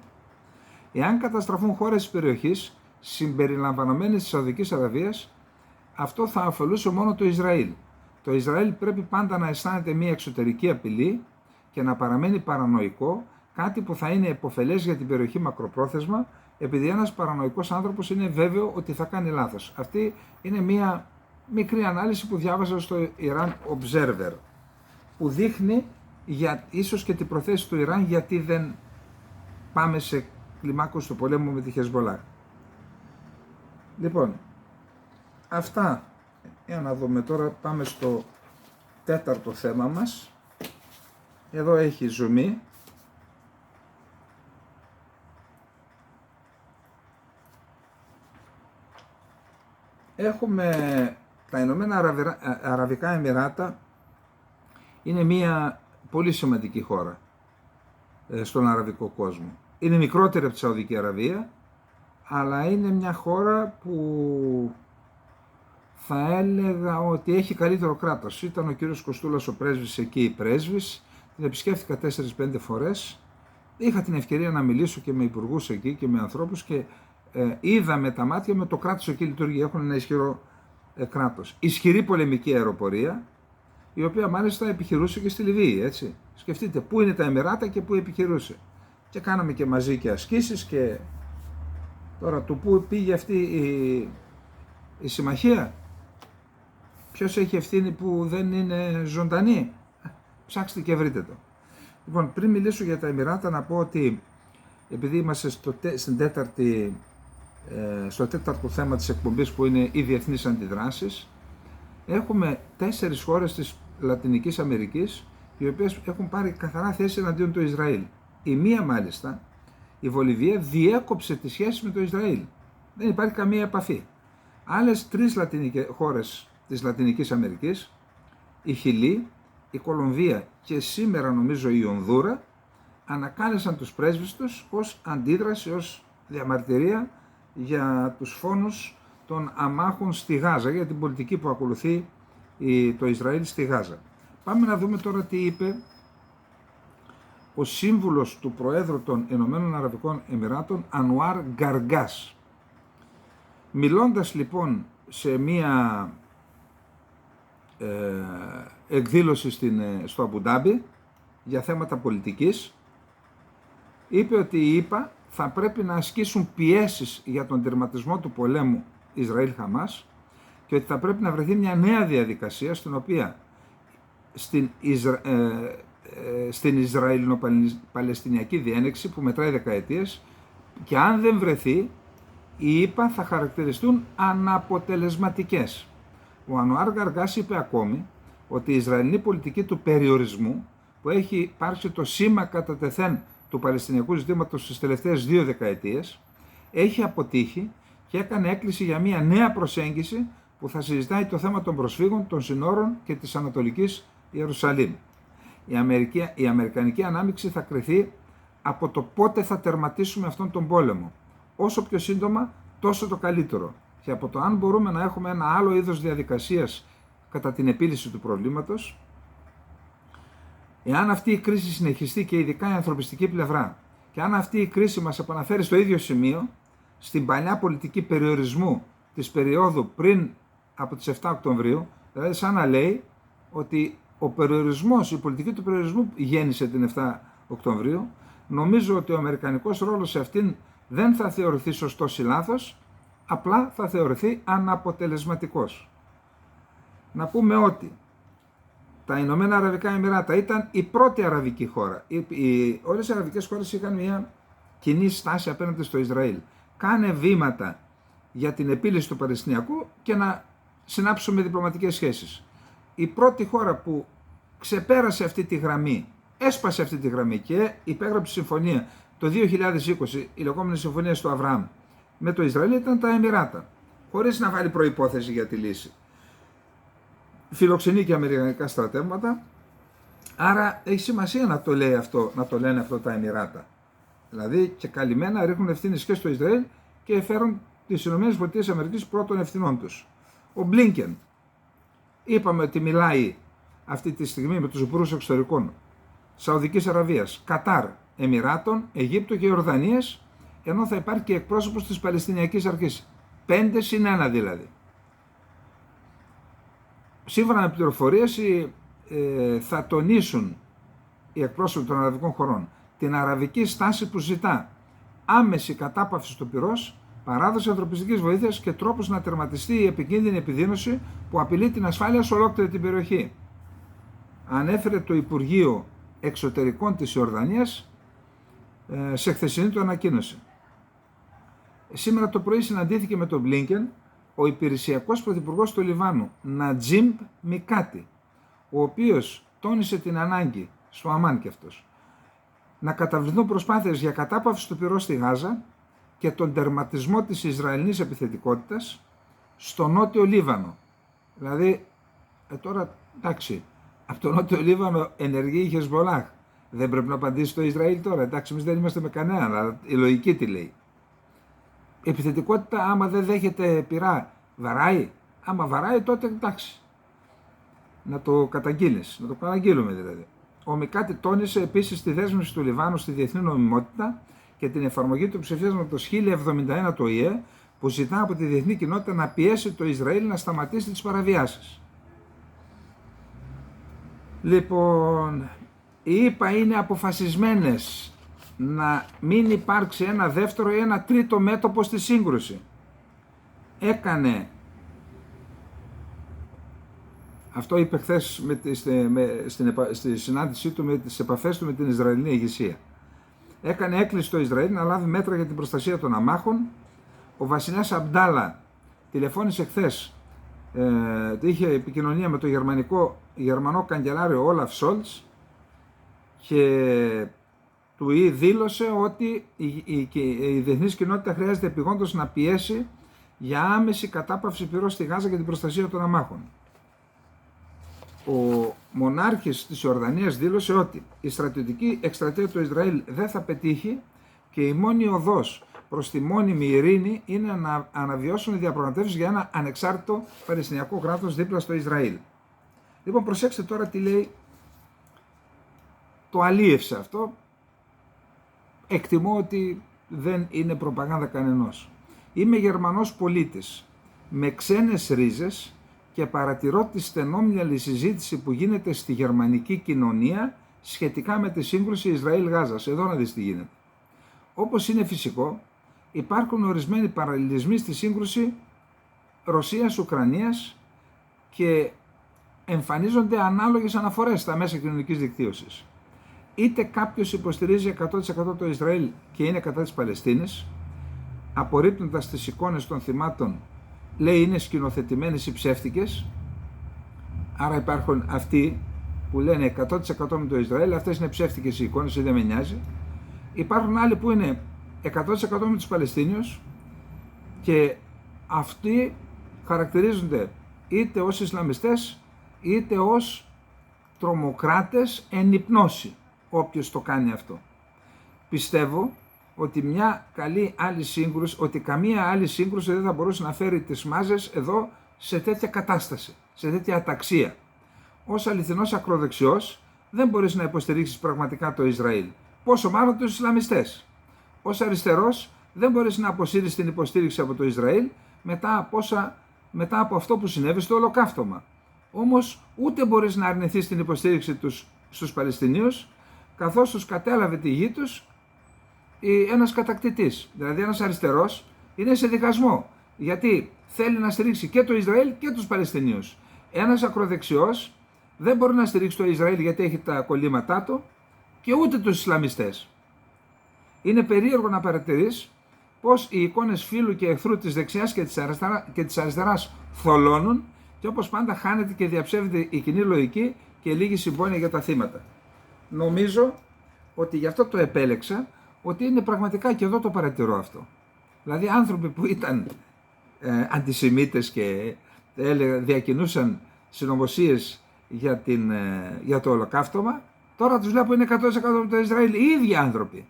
Εάν καταστραφούν χώρες της περιοχής, συμπεριλαμβανομένης της Σαουδικής Αραβίας, αυτό θα ωφελούσε μόνο το Ισραήλ. Το Ισραήλ πρέπει πάντα να αισθάνεται μια εξωτερική απειλή και να παραμένει παρανοϊκό, κάτι που θα είναι επωφελές για την περιοχή μακροπρόθεσμα, επειδή ένας παρανοϊκός άνθρωπος είναι βέβαιο ότι θα κάνει λάθος. Αυτή είναι μια μικρή ανάλυση που διάβαζα στο Iran Observer, που δείχνει ίσως και την προθέση του Ιράν γιατί δεν πάμε σε κλιμάκωση του πολέμου με τη Χεσμολάχ. Λοιπόν, αυτά. Για να δούμε τώρα, πάμε στο τέταρτο θέμα μας. Εδώ έχει ζουμί. Έχουμε τα Ηνωμένα Αραβικά Εμιράτα, είναι μια πολύ σημαντική χώρα στον αραβικό κόσμο. Είναι μικρότερη από τη Σαουδική Αραβία, αλλά είναι μια χώρα που θα έλεγα ότι έχει καλύτερο κράτος. Ήταν ο κύριος Κοστούλας ο πρέσβης εκεί, πρέσβης, την επισκέφθηκα 4-5 φορές. Είχα την ευκαιρία να μιλήσω και με υπουργούς εκεί και με ανθρώπους και είδα με τα μάτια με το κράτος εκεί λειτουργεί. Έχουν ένα ισχυρό κράτος. Ισχυρή πολεμική αεροπορία, η οποία μάλιστα επιχειρούσε και στη Λιβύη, έτσι. Σκεφτείτε πού είναι τα Εμιράτα και πού επιχειρούσε. Και κάναμε και μαζί και ασκήσεις και τώρα του πού πήγε αυτή η συμμαχία. Ποιος έχει ευθύνη που δεν είναι ζωντανή. Ψάξτε και βρείτε το. Λοιπόν, πριν μιλήσω για τα Εμιράτα να πω ότι επειδή είμαστε στο τέταρτο θέμα της εκπομπής που είναι οι διεθνείς αντιδράσεις, έχουμε 4 χώρες της Λατινικής Αμερικής οι οποίες έχουν πάρει καθαρά θέση εναντίον του Ισραήλ. Η μία μάλιστα, η Βολιβία, διέκοψε τις σχέσεις με το Ισραήλ. Δεν υπάρχει καμία επαφή. Άλλες 3 χώρες της Λατινικής Αμερικής, η Χιλή, η Κολομβία και σήμερα νομίζω η Ονδούρα, ανακάλεσαν τους πρέσβεις τους ως αντίδραση, ως διαμαρτυρία για τους φόνους των αμάχων στη Γάζα, για την πολιτική που ακολουθεί το Ισραήλ στη Γάζα. Πάμε να δούμε τώρα τι είπε ο σύμβουλος του Προέδρου των Ηνωμένων Αραβικών Εμιράτων, Ανουάρ Γκαργκάς. Μιλώντας λοιπόν σε μία εκδήλωση στο Αμπουντάμπι για θέματα πολιτικής, είπε ότι οι ΗΠΑ θα πρέπει να ασκήσουν πιέσεις για τον τερματισμό του πολέμου Ισραήλ-Χαμάς και ότι θα πρέπει να βρεθεί μια νέα διαδικασία στην οποία στην Ισραηλινο-Παλαιστινιακή διένεξη που μετράει δεκαετίες, και αν δεν βρεθεί, οι ΗΠΑ θα χαρακτηριστούν αναποτελεσματικές. Ο Ανουάρ Γκαργκάς είπε ακόμη ότι η Ισραηλινή πολιτική του περιορισμού, που έχει υπάρξει το σήμα κατά τεθέν του Παλαιστινιακού ζητήματος στις τελευταίες 2 δεκαετίες, έχει αποτύχει και έκανε έκκληση για μια νέα προσέγγιση που θα συζητάει το θέμα των προσφύγων, των συνόρων και της Ανατολικής Ιερουσαλήμ. Η αμερικανική ανάμειξη θα κριθεί από το πότε θα τερματίσουμε αυτόν τον πόλεμο. Όσο πιο σύντομα, τόσο το καλύτερο. Και από το αν μπορούμε να έχουμε ένα άλλο είδος διαδικασίας κατά την επίλυση του προβλήματος, εάν αυτή η κρίση συνεχιστεί και ειδικά η ανθρωπιστική πλευρά, και αν αυτή η κρίση μας επαναφέρει στο ίδιο σημείο, στην παλιά πολιτική περιορισμού της περίοδου πριν από τις 7 Οκτωβρίου, δηλαδή σαν να λέει ότι ο περιορισμός, η πολιτική του περιορισμού γέννησε την 7 Οκτωβρίου, νομίζω ότι ο αμερικανικός ρόλος σε αυτήν δεν θα θεωρηθεί σωστός ή λάθος, απλά θα θεωρηθεί αναποτελεσματικός. Να πούμε ότι τα Ηνωμένα Αραβικά Εμιράτα ήταν η πρώτη αραβική χώρα. Όλες οι αραβικές χώρες είχαν μια κοινή στάση απέναντι στο Ισραήλ. Κάνε βήματα για την επίλυση του Παλαιστινιακού και να συνάψουμε διπλωματικές σχέσεις. Η πρώτη χώρα που ξεπέρασε αυτή τη γραμμή, έσπασε αυτή τη γραμμή και υπέγραψε συμφωνία το 2020, η λεγόμενη συμφωνία του Αβραάμ, με το Ισραήλ ήταν τα Εμιράτα, χωρίς να βάλει προϋπόθεση για τη λύση. Φιλοξενεί και αμερικανικά στρατεύματα, άρα έχει σημασία να το λέει αυτό, να το λένε αυτό τα Εμιράτα. Δηλαδή και καλυμμένα ρίχνουν ευθύνες και στο Ισραήλ και φέρουν τις ΗΠΑ πρώτων ευθυνών τους. Ο Μπλίνκεν, είπαμε ότι μιλάει αυτή τη στιγμή με τους υπουργούς εξωτερικών Σαουδικής Αραβίας, Κατάρ, Εμιράτων, Αιγύπτου και Ιορδανίας, ενώ θα υπάρχει και εκπρόσωπος της Παλαιστινιακής Αρχής. 5-1 δηλαδή. Σύμφωνα με πληροφορίες θα τονίσουν οι εκπρόσωποι των αραβικών χωρών την αραβική στάση που ζητά άμεση κατάπαυση του πυρός, παράδοση ανθρωπιστικής βοήθειας και τρόπους να τερματιστεί η επικίνδυνη επιδείνωση που απειλεί την ασφάλεια σε ολόκληρη την περιοχή. Ανέφερε το Υπουργείο Εξωτερικών της Ιορδανίας σε χθεσινή του ανακοίνωση. Σήμερα το πρωί συναντήθηκε με τον Μπλίνκεν ο υπηρεσιακός πρωθυπουργός του Λιβάνου, Νατζίμ Μικάτι, ο οποίος τόνισε την ανάγκη, στο Αμάν και αυτός, να καταβληθούν προσπάθειες για κατάπαυση του πυρός στη Γάζα και τον τερματισμό της Ισραηλινής επιθετικότητας στο νότιο Λίβανο. Δηλαδή, τώρα, εντάξει, από το νότιο Λίβανο ενεργεί η Χεσμολάχ. Δεν πρέπει να απαντήσει το Ισραήλ τώρα. Εντάξει, εμείς δεν είμαστε με κανέναν, αλλά η λογική τι λέει. Η επιθετικότητα, άμα δεν δέχεται πυρά, βαράει. Άμα βαράει, τότε εντάξει. Να το καταγγείλεις, να το καταγγείλουμε δηλαδή. Ο Μικάτι τόνισε επίσης τη δέσμευση του Λιβάνου στη διεθνή νομιμότητα και την εφαρμογή του ψηφίσματος 1071 του ΟΗΕ, που ζητά από τη διεθνή κοινότητα να πιέσει το Ισραήλ να σταματήσει τις παραβιάσεις. Λοιπόν, οι ΗΠΑ είναι αποφασισμένες να μην υπάρξει ένα δεύτερο ή ένα τρίτο μέτωπο στη σύγκρουση. Έκανε, αυτό είπε χθες στη συνάντησή του, με τις επαφές του με την Ισραηλινή ηγεσία. Έκανε έκκληση στο Ισραήλ να λάβει μέτρα για την προστασία των αμάχων. Ο βασιλιάς Αμπντάλα τηλεφώνησε χθες, είχε επικοινωνία με το γερμανό καγκελάριο Όλαφ Σόλτς και του δήλωσε ότι η διεθνής κοινότητα χρειάζεται επειγόντως να πιέσει για άμεση κατάπαυση πυρός στη Γάζα και την προστασία των αμάχων. Ο μονάρχης της Ιορδανίας δήλωσε ότι η στρατιωτική εκστρατεία του Ισραήλ δεν θα πετύχει και η μόνη οδός προς τη μόνιμη ειρήνη είναι να αναβιώσουν οι διαπραγματεύσεις για ένα ανεξάρτητο Παλαιστινιακό κράτος δίπλα στο Ισραήλ. Λοιπόν, προσέξτε τώρα τι λέει, το αλίευσε αυτό. Εκτιμώ ότι δεν είναι προπαγάνδα κανενός. Είμαι Γερμανός πολίτης με ξένες ρίζες και παρατηρώ τη στενόμυαλη συζήτηση που γίνεται στη γερμανική κοινωνία σχετικά με τη σύγκρουση Ισραήλ-Γάζας. Εδώ να δεις τι γίνεται. Όπως είναι φυσικό, υπάρχουν ορισμένοι παραλληλισμοί στη σύγκρουση Ρωσίας-Ουκρανίας και εμφανίζονται ανάλογες αναφορές στα μέσα κοινωνικής δικτύωσης. Είτε κάποιος υποστηρίζει 100% το Ισραήλ και είναι κατά της Παλαιστίνης, απορρίπτοντας τις εικόνες των θυμάτων, λέει είναι σκηνοθετημένες ή ψεύτικες, άρα υπάρχουν αυτοί που λένε 100% με το Ισραήλ, αυτές είναι ψεύτικες οι εικόνες ή δεν με νοιάζει. Υπάρχουν άλλοι που είναι 100% με τους Παλαιστίνιους και αυτοί χαρακτηρίζονται είτε ως Ισλαμιστές είτε ως τρομοκράτες εν υπνώση, όποιος το κάνει αυτό. Πιστεύω ότι καμία άλλη σύγκρουση δεν θα μπορούσε να φέρει τις μάζες εδώ σε τέτοια κατάσταση, σε τέτοια αταξία. Ως αληθινός ακροδεξιός δεν μπορείς να υποστηρίξεις πραγματικά το Ισραήλ, πόσο μάλλον τους Ισλαμιστές. Ως αριστερός δεν μπορείς να αποσύρεις την υποστήριξη από το Ισραήλ μετά από αυτό που συνέβη στο Ολοκαύτωμα. Όμως ούτε μπορείς να αρνηθείς την υποστήριξη τους στους Παλαιστινίους καθώς τους κατέλαβε τη γη τους ένας κατακτητής. Δηλαδή ένας αριστερός είναι σε διχασμό, γιατί θέλει να στηρίξει και το Ισραήλ και τους Παλαιστινίους. Ένας ακροδεξιός δεν μπορεί να στηρίξει το Ισραήλ γιατί έχει τα κολλήματά του και ούτε τους Ισλαμιστές. Είναι περίεργο να παρατηρείς πως οι εικόνες φίλου και εχθρού της δεξιάς και της αριστεράς θολώνουν και όπως πάντα χάνεται και διαψεύδεται η κοινή λογική και λίγη συμπόνια για τα θύματα. Νομίζω ότι γι' αυτό το επέλεξα, ότι είναι πραγματικά και εδώ το παρατηρώ αυτό. Δηλαδή άνθρωποι που ήταν αντισημίτες και διακινούσαν συνωμοσίες για το ολοκαύτωμα, τώρα τους βλέπω είναι 100% από το Ισραήλ, οι ίδιοι άνθρωποι.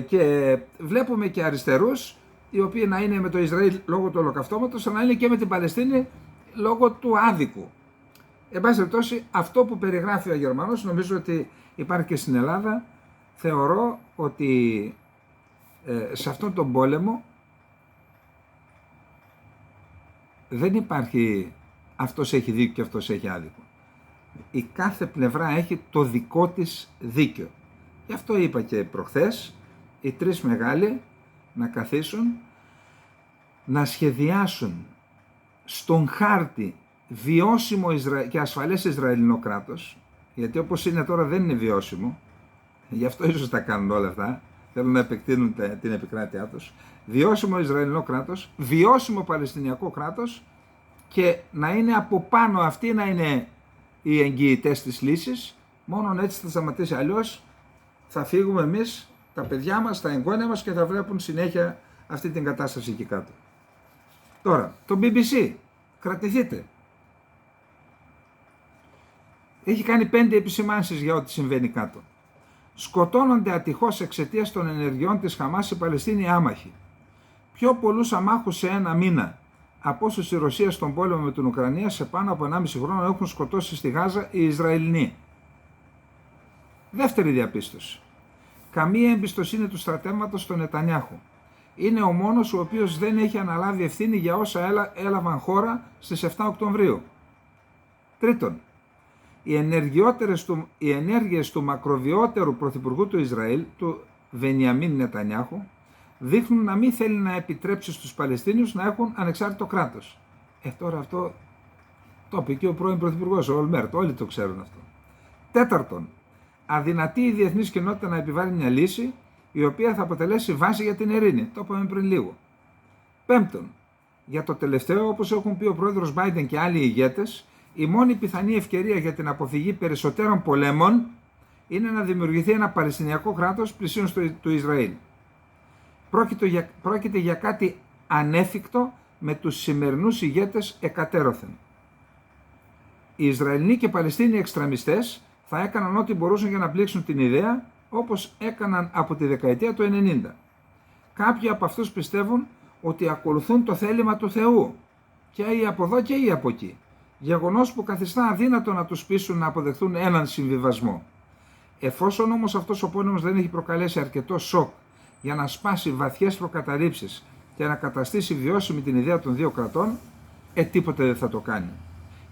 Και βλέπουμε και αριστερούς, οι οποίοι να είναι με το Ισραήλ λόγω του ολοκαυτώματος, αλλά να είναι και με την Παλαιστίνη λόγω του άδικου. Εν πάση περιπτώσει, αυτό που περιγράφει ο Γερμανός, νομίζω ότι υπάρχει και στην Ελλάδα. Θεωρώ ότι σε αυτόν τον πόλεμο δεν υπάρχει αυτός έχει δίκιο και αυτός έχει άδικο. Η κάθε πλευρά έχει το δικό της δίκιο. Γι' αυτό είπα και προχθές, οι τρεις μεγάλοι να καθίσουν, να σχεδιάσουν στον χάρτη βιώσιμο και ασφαλές Ισραηλινό κράτος, γιατί όπως είναι τώρα δεν είναι βιώσιμο, γι' αυτό ίσως τα κάνουν όλα αυτά, θέλουν να επεκτείνουν την επικράτειά τους, βιώσιμο Ισραηλινό κράτος, βιώσιμο Παλαιστινιακό κράτος και να είναι από πάνω αυτοί να είναι οι εγγυητές της λύσης, μόνον έτσι θα σταματήσει, αλλιώς θα φύγουμε εμείς, τα παιδιά μας, τα εγγόνια μας και θα βλέπουν συνέχεια αυτή την κατάσταση εκεί κάτω. Τώρα, το BBC, κρατηθείτε. Έχει κάνει 5 επισημάνσεις για ό,τι συμβαίνει κάτω. Σκοτώνονται ατυχώς εξαιτίας των ενεργειών της Χαμάς οι Παλαιστίνοι άμαχοι. Πιο πολλούς αμάχους σε ένα μήνα από όσους η Ρωσία στον πόλεμο με την Ουκρανία σε πάνω από 1,5 χρόνο έχουν σκοτώσει στη Γάζα οι Ισραηλινοί. Δεύτερη διαπίστωση. Καμία εμπιστοσύνη του στρατεύματος στον Νετανιάχου. Είναι ο μόνος ο οποίος δεν έχει αναλάβει ευθύνη για όσα έλαβαν χώρα στις 7 Οκτωβρίου. Τρίτον, οι ενέργειες του μακροβιότερου πρωθυπουργού του Ισραήλ, του Βενιαμίν Νετανιάχου, δείχνουν να μην θέλει να επιτρέψει στους Παλαιστίνιους να έχουν ανεξάρτητο κράτος. Τώρα αυτό το είπε και ο πρώην πρωθυπουργός, ο Ολμέρτ, όλοι το ξέρουν αυτό. Τέταρτον, αδυνατεί η διεθνής κοινότητα να επιβάλλει μια λύση η οποία θα αποτελέσει βάση για την ειρήνη. Το είπαμε πριν λίγο. Πέμπτον, για το τελευταίο, όπως έχουν πει ο πρόεδρος Biden και άλλοι ηγέτες, η μόνη πιθανή ευκαιρία για την αποφυγή περισσότερων πολέμων είναι να δημιουργηθεί ένα Παλαιστινιακό κράτος πλησίον του Ισραήλ. Πρόκειται για κάτι ανέφικτο με τους σημερινούς ηγέτες εκατέρωθεν. Οι Ισραηλοί και Παλαιστίνοι εξτραμιστές θα έκαναν ό,τι μπορούσαν για να πλήξουν την ιδέα, όπως έκαναν από τη δεκαετία του 90. Κάποιοι από αυτούς πιστεύουν ότι ακολουθούν το θέλημα του Θεού, και οι από εδώ και οι από εκεί. Γεγονός που καθιστά αδύνατο να τους πείσουν να αποδεχθούν έναν συμβιβασμό. Εφόσον όμως αυτός ο πόλεμος δεν έχει προκαλέσει αρκετό σοκ για να σπάσει βαθιές προκαταρρήψεις και να καταστήσει βιώσιμη την ιδέα των δύο κρατών, τίποτε δεν θα το κάνει.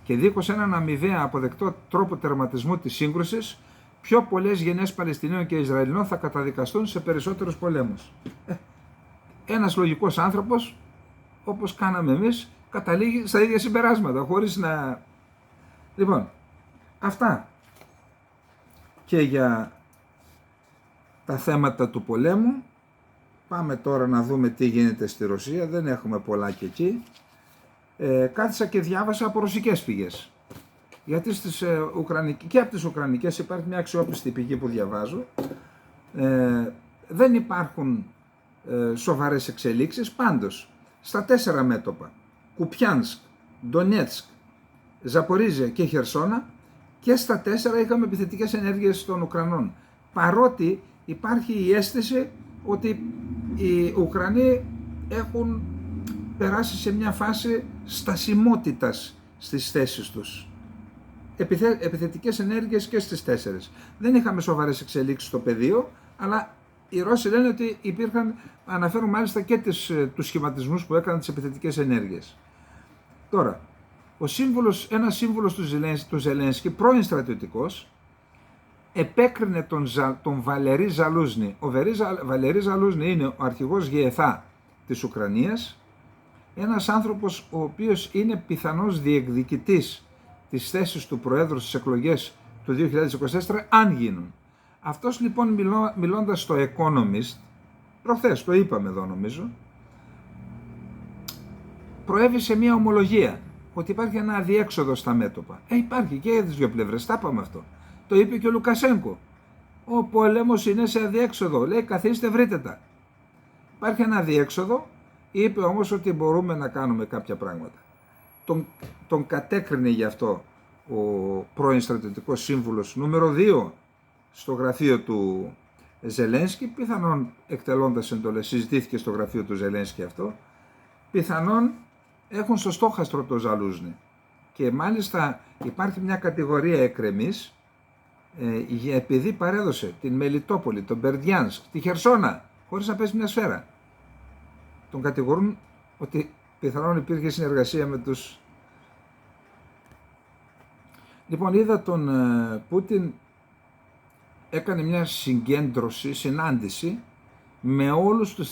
Και δίχως έναν αμοιβαία αποδεκτό τρόπο τερματισμού της σύγκρουσης, πιο πολλές γενιές Παλαιστινίων και Ισραηλινών θα καταδικαστούν σε περισσότερους πολέμους. Ένας λογικός άνθρωπος, όπως κάναμε εμείς, καταλήγει στα ίδια συμπεράσματα, χωρίς να... Λοιπόν, αυτά και για τα θέματα του πολέμου. Πάμε τώρα να δούμε τι γίνεται στη Ρωσία, δεν έχουμε πολλά και εκεί. Κάθισα και διάβασα από ρωσικές πηγές. Γιατί και από τις ουκρανικές υπάρχει μια αξιόπιστη πηγή που διαβάζω. Δεν υπάρχουν σοβαρές εξελίξεις, πάντως στα 4 μέτωπα, Κουπιάνσκ, Ντονέτσκ, Ζαπορίζια και Χερσόνα, και στα 4 είχαμε επιθετικές ενέργειες των Ουκρανών. Παρότι υπάρχει η αίσθηση ότι οι Ουκρανοί έχουν περάσει σε μια φάση στασιμότητας στις θέσεις τους. Επιθετικές ενέργειες και στις 4. Δεν είχαμε σοβαρές εξελίξεις στο πεδίο, αλλά οι Ρώσοι λένε ότι υπήρχαν, αναφέρουν μάλιστα και τους σχηματισμούς που έκαναν τις επιθετικές ενέργειες. Τώρα, ένας σύμβουλος του Ζελένσκι, πρώην στρατιωτικός, επέκρινε τον Βαλερί Ζαλούζνη. Ο Βαλερί Ζαλούζνη είναι ο αρχηγός ΓΕΘΑ της Ουκρανίας, ένας άνθρωπος ο οποίος είναι πιθανός διεκδικητής της θέσης του Προέδρου στις εκλογές του 2024, αν γίνουν. Αυτός λοιπόν μιλώντας στο Economist, προχθές το είπαμε εδώ νομίζω, προέβησε μια ομολογία ότι υπάρχει ένα αδιέξοδο στα μέτωπα. Υπάρχει και για τις δύο πλευρές, τα είπαμε αυτό. Το είπε και ο Λουκασένκο. Ο πόλεμος είναι σε αδιέξοδο. Λέει καθίστε βρείτε τα. Υπάρχει ένα αδιέξοδο, είπε όμως ότι μπορούμε να κάνουμε κάποια πράγματα. Τον κατέκρινε γι' αυτό ο πρώην στρατιωτικός σύμβουλος νούμερο 2 στο γραφείο του Ζελένσκι, πιθανόν εκτελώντας εντολές, συζητήθηκε στο γραφείο του Ζελένσκι αυτό, πιθανόν έχουν στο στόχαστρο το Ζαλούζνη. Και μάλιστα υπάρχει μια κατηγορία εκκρεμής, επειδή παρέδωσε την Μελιτόπολη, τον Μπερντιάνσκ, τη Χερσόνα, χωρίς να πέσει μια σφαίρα. Τον κατηγορούν ότι πιθανόν υπήρχε συνεργασία με τους... Λοιπόν, είδα τον Πούτιν έκανε μια συγκέντρωση, συνάντηση με όλους τους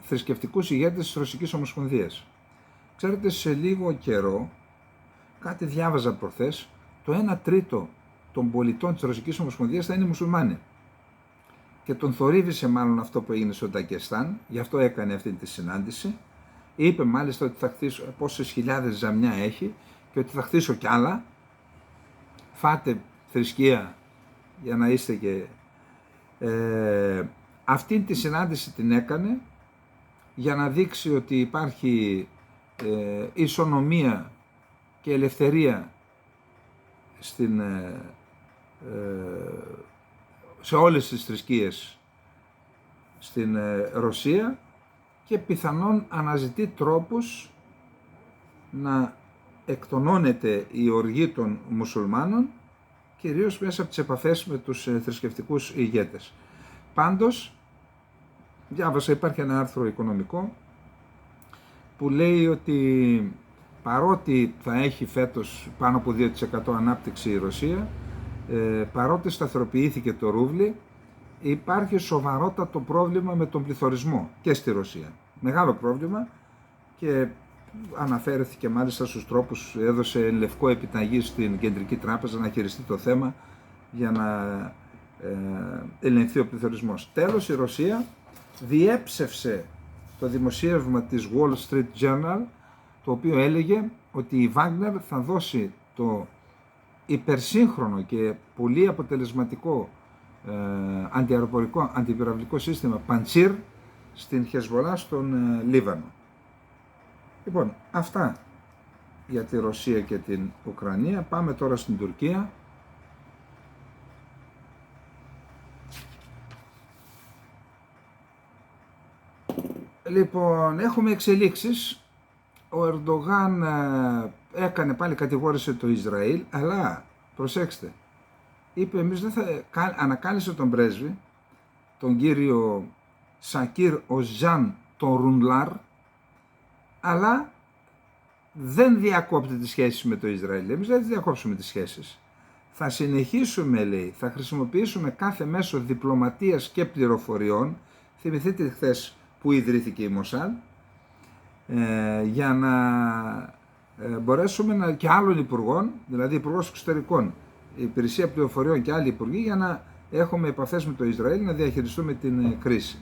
θρησκευτικούς ηγέτες της Ρωσικής Ομοσπονδίας. Ξέρετε, σε λίγο καιρό, κάτι διάβαζα προχθές, το 1/3 των πολιτών της Ρωσικής Ομοσπονδίας θα είναι μουσουλμάνοι. Και τον θορύβησε μάλλον αυτό που έγινε στο Νταγκεστάν, γι' αυτό έκανε αυτή τη συνάντηση. Είπε μάλιστα ότι θα χτίσω πόσες χιλιάδες ζαμιά έχει και ότι θα χτίσω κι άλλα. Φάτε θρησκεία για να είστε και... Αυτή τη συνάντηση την έκανε για να δείξει ότι υπάρχει ισονομία και ελευθερία σε όλες τις θρησκείες στην Ρωσία και πιθανόν αναζητεί τρόπους να εκτονώνεται η οργή των μουσουλμάνων, κυρίως μέσα από τις επαφές με τους θρησκευτικούς ηγέτες. Πάντως, διάβασα, υπάρχει ένα άρθρο οικονομικό που λέει ότι παρότι θα έχει φέτος πάνω από 2% ανάπτυξη η Ρωσία, παρότι σταθεροποιήθηκε το ρούβλι, υπάρχει σοβαρότατο πρόβλημα με τον πληθωρισμό και στη Ρωσία. Μεγάλο πρόβλημα και αναφέρθηκε μάλιστα στους τρόπους, έδωσε λευκό επιταγή στην Κεντρική Τράπεζα να χειριστεί το θέμα για να ελεγχθεί ο πληθωρισμός. Τέλος, η Ρωσία διέψευσε το δημοσίευμα της Wall Street Journal, το οποίο έλεγε ότι η Wagner θα δώσει το υπερσύγχρονο και πολύ αποτελεσματικό αντιαεροπορικό αντιπυραυλικό σύστημα Παντσίρ στην Χεσβολά στον Λίβανο. Λοιπόν, αυτά για τη Ρωσία και την Ουκρανία. Πάμε τώρα στην Τουρκία. Λοιπόν, έχουμε εξελίξεις. Ο Ερντογάν έκανε πάλι, κατηγόρησε το Ισραήλ, αλλά προσέξτε, είπε εμείς δεν θα, ανακάλεσε τον πρέσβη, τον κύριο Σακίρ Οζάν τον Ρουνλάρ, αλλά δεν διακόπτει τις σχέσεις με το Ισραήλ. Εμείς δεν διακόψουμε τις σχέσεις. Θα συνεχίσουμε, λέει, θα χρησιμοποιήσουμε κάθε μέσο διπλωματίας και πληροφοριών. Θυμηθείτε χθες που ιδρύθηκε η Μοσάλ, για να μπορέσουμε και άλλων υπουργών, δηλαδή υπουργός εξωτερικών, η υπηρεσία πληροφοριών και άλλοι υπουργοί, για να έχουμε επαφές με το Ισραήλ, να διαχειριστούμε την κρίση.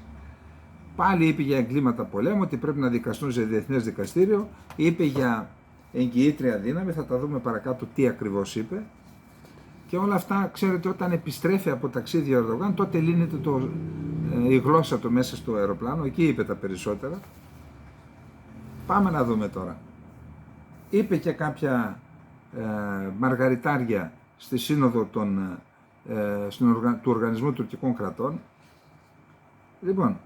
Πάλι είπε για εγκλήματα πολέμου, ότι πρέπει να δικαστούν σε διεθνές δικαστήριο, είπε για εγγυήτρια δύναμη, θα τα δούμε παρακάτω τι ακριβώς είπε. Και όλα αυτά, ξέρετε, όταν επιστρέφει από ταξίδι ο Ερντογάν, τότε λύνεται η γλώσσα του μέσα στο αεροπλάνο, εκεί είπε τα περισσότερα. Πάμε να δούμε τώρα. Είπε και κάποια μαργαριτάρια στη σύνοδο του Οργανισμού Τουρκικών Κρατών. Λοιπόν,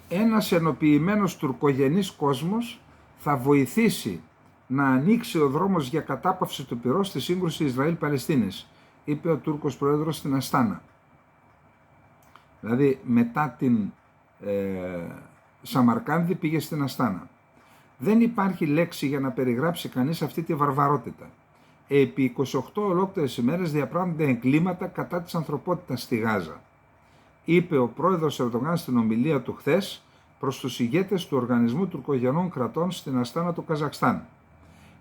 ένας ενοποιημένος τουρκογενής κόσμος θα βοηθήσει να ανοίξει ο δρόμος για κατάπαυση του πυρός στη σύγκρουση Ισραήλ-Παλαιστίνης, είπε ο Τούρκος Πρόεδρος στην Αστάνα. Δηλαδή μετά την Σαμαρκάνδη πήγε στην Αστάνα. Δεν υπάρχει λέξη για να περιγράψει κανείς αυτή τη βαρβαρότητα. Επί 28 ολόκληρες ημέρες διαπράγμαται εγκλήματα κατά της ανθρωπότητας στη Γάζα, είπε ο πρόεδρος Ερντογάν στην ομιλία του χθες προς τους ηγέτες του Οργανισμού Τουρκογενών Κρατών στην Αστάνα του Καζακστάν.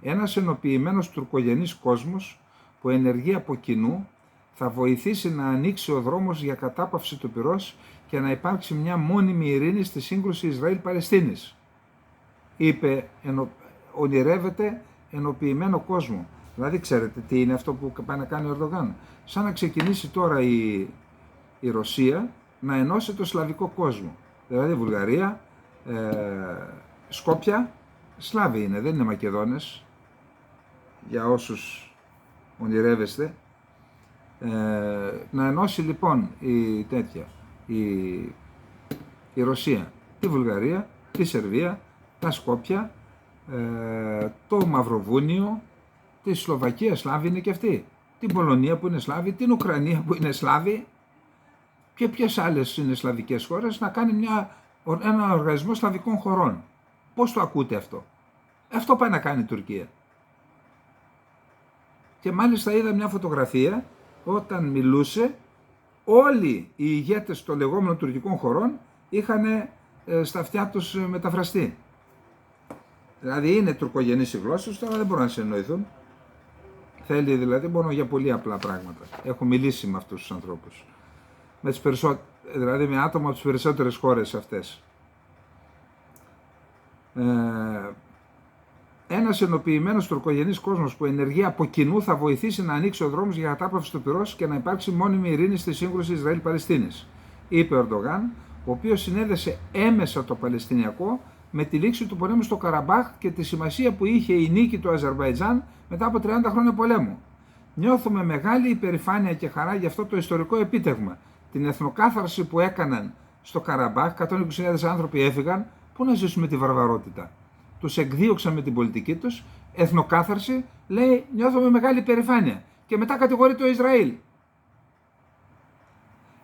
Ένας ενοποιημένος τουρκογενής κόσμος που ενεργεί από κοινού θα βοηθήσει να ανοίξει ο δρόμος για κατάπαυση του πυρός και να υπάρξει μια μόνιμη ειρήνη στη σύγκρουση Ισραήλ-Παλαιστίνης, είπε, ονειρεύεται ενοποιημένο κόσμο. Δηλαδή ξέρετε τι είναι αυτό που πάει να κάνει ο Ερντογάν? Σαν να ξεκινήσει τώρα η Ρωσία να ενώσει το σλαβικό κόσμο. Δηλαδή Βουλγαρία, Σκόπια, Σλάβοι είναι, δεν είναι Μακεδόνες, για όσους ονειρεύεστε. Να ενώσει λοιπόν η Ρωσία, τη Βουλγαρία, τη Σερβία, τα Σκόπια, το Μαυροβούνιο, τη Σλοβακία, Σλάβοι είναι και αυτοί, την Πολωνία που είναι Σλάβοι, την Ουκρανία που είναι Σλάβοι και ποιες άλλες είναι σλαβικές χώρες, να κάνει ένα οργανισμό σλαβικών χωρών. Πώς το ακούτε αυτό? Αυτό πάει να κάνει η Τουρκία. Και μάλιστα είδα μια φωτογραφία όταν μιλούσε, όλοι οι ηγέτες των λεγόμενων τουρκικών χωρών είχαν στα αυτιά τους μεταφραστεί. Δηλαδή είναι τουρκογενείς οι γλώσσες, αλλά δεν μπορούν να συνεννοηθούν. Θέλει δηλαδή μόνο για πολύ απλά πράγματα. Έχω μιλήσει με αυτούς τους ανθρώπους. Δηλαδή με άτομα από τις περισσότερες χώρες αυτές. Ένας ενοποιημένος τουρκογενής κόσμος που ενεργεί από κοινού θα βοηθήσει να ανοίξει ο δρόμος για κατάπαυση του πυρός και να υπάρξει μόνιμη ειρήνη στη σύγκρουση Ισραήλ-Παλαιστίνης, είπε ο Ερντογάν, ο οποίος συνέδεσε έμεσα το Παλαιστινιακό με τη λήξη του πολέμου στο Καραμπάχ και τη σημασία που είχε η νίκη του Αζερμπαϊτζάν μετά από 30 χρόνια πολέμου. Νιώθουμε μεγάλη υπερηφάνεια και χαρά για αυτό το ιστορικό επίτευγμα. Την εθνοκάθαρση που έκαναν στο Καραμπάχ, 120.000 άνθρωποι έφυγαν, πού να ζήσουμε τη βαρβαρότητα. Τους εκδίωξαν με την πολιτική τους, εθνοκάθαρση, λέει νιώθουμε μεγάλη υπερηφάνεια. Και μετά κατηγορεί το Ισραήλ.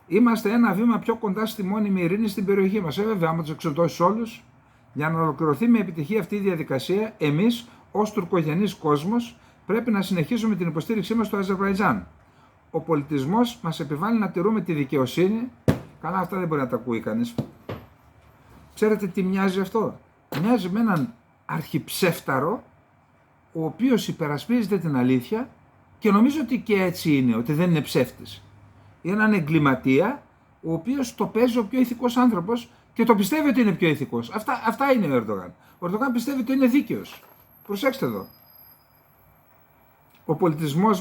Είμαστε ένα βήμα πιο κοντά στη μόνιμη ειρήνη στην περιοχή μας. Βέβαια, άμα τους εξοντώσεις όλους, για να ολοκληρωθεί με επιτυχία αυτή η διαδικασία, εμείς ως τουρκογενής κόσμος πρέπει να συνεχίσουμε την υποστήριξή μας στο Αζερβαϊτζάν. Ο πολιτισμός μας επιβάλλει να τηρούμε τη δικαιοσύνη. Καλά, αυτά δεν μπορεί να τα ακούει κανείς. Ξέρετε τι μοιάζει αυτό? Μοιάζει με έναν αρχιψεύταρο, ο οποίος υπερασπίζεται την αλήθεια και νομίζω ότι και έτσι είναι, ότι δεν είναι ψεύτης. Είναι έναν εγκληματία, ο οποίος το παίζει ο πιο ηθικός άνθρωπος και το πιστεύει ότι είναι πιο ηθικός. Αυτά είναι ο Ερντογάν. Ο Ερντογάν πιστεύει ότι είναι δίκαιος. Προσέξτε εδώ. Ο πολιτισμός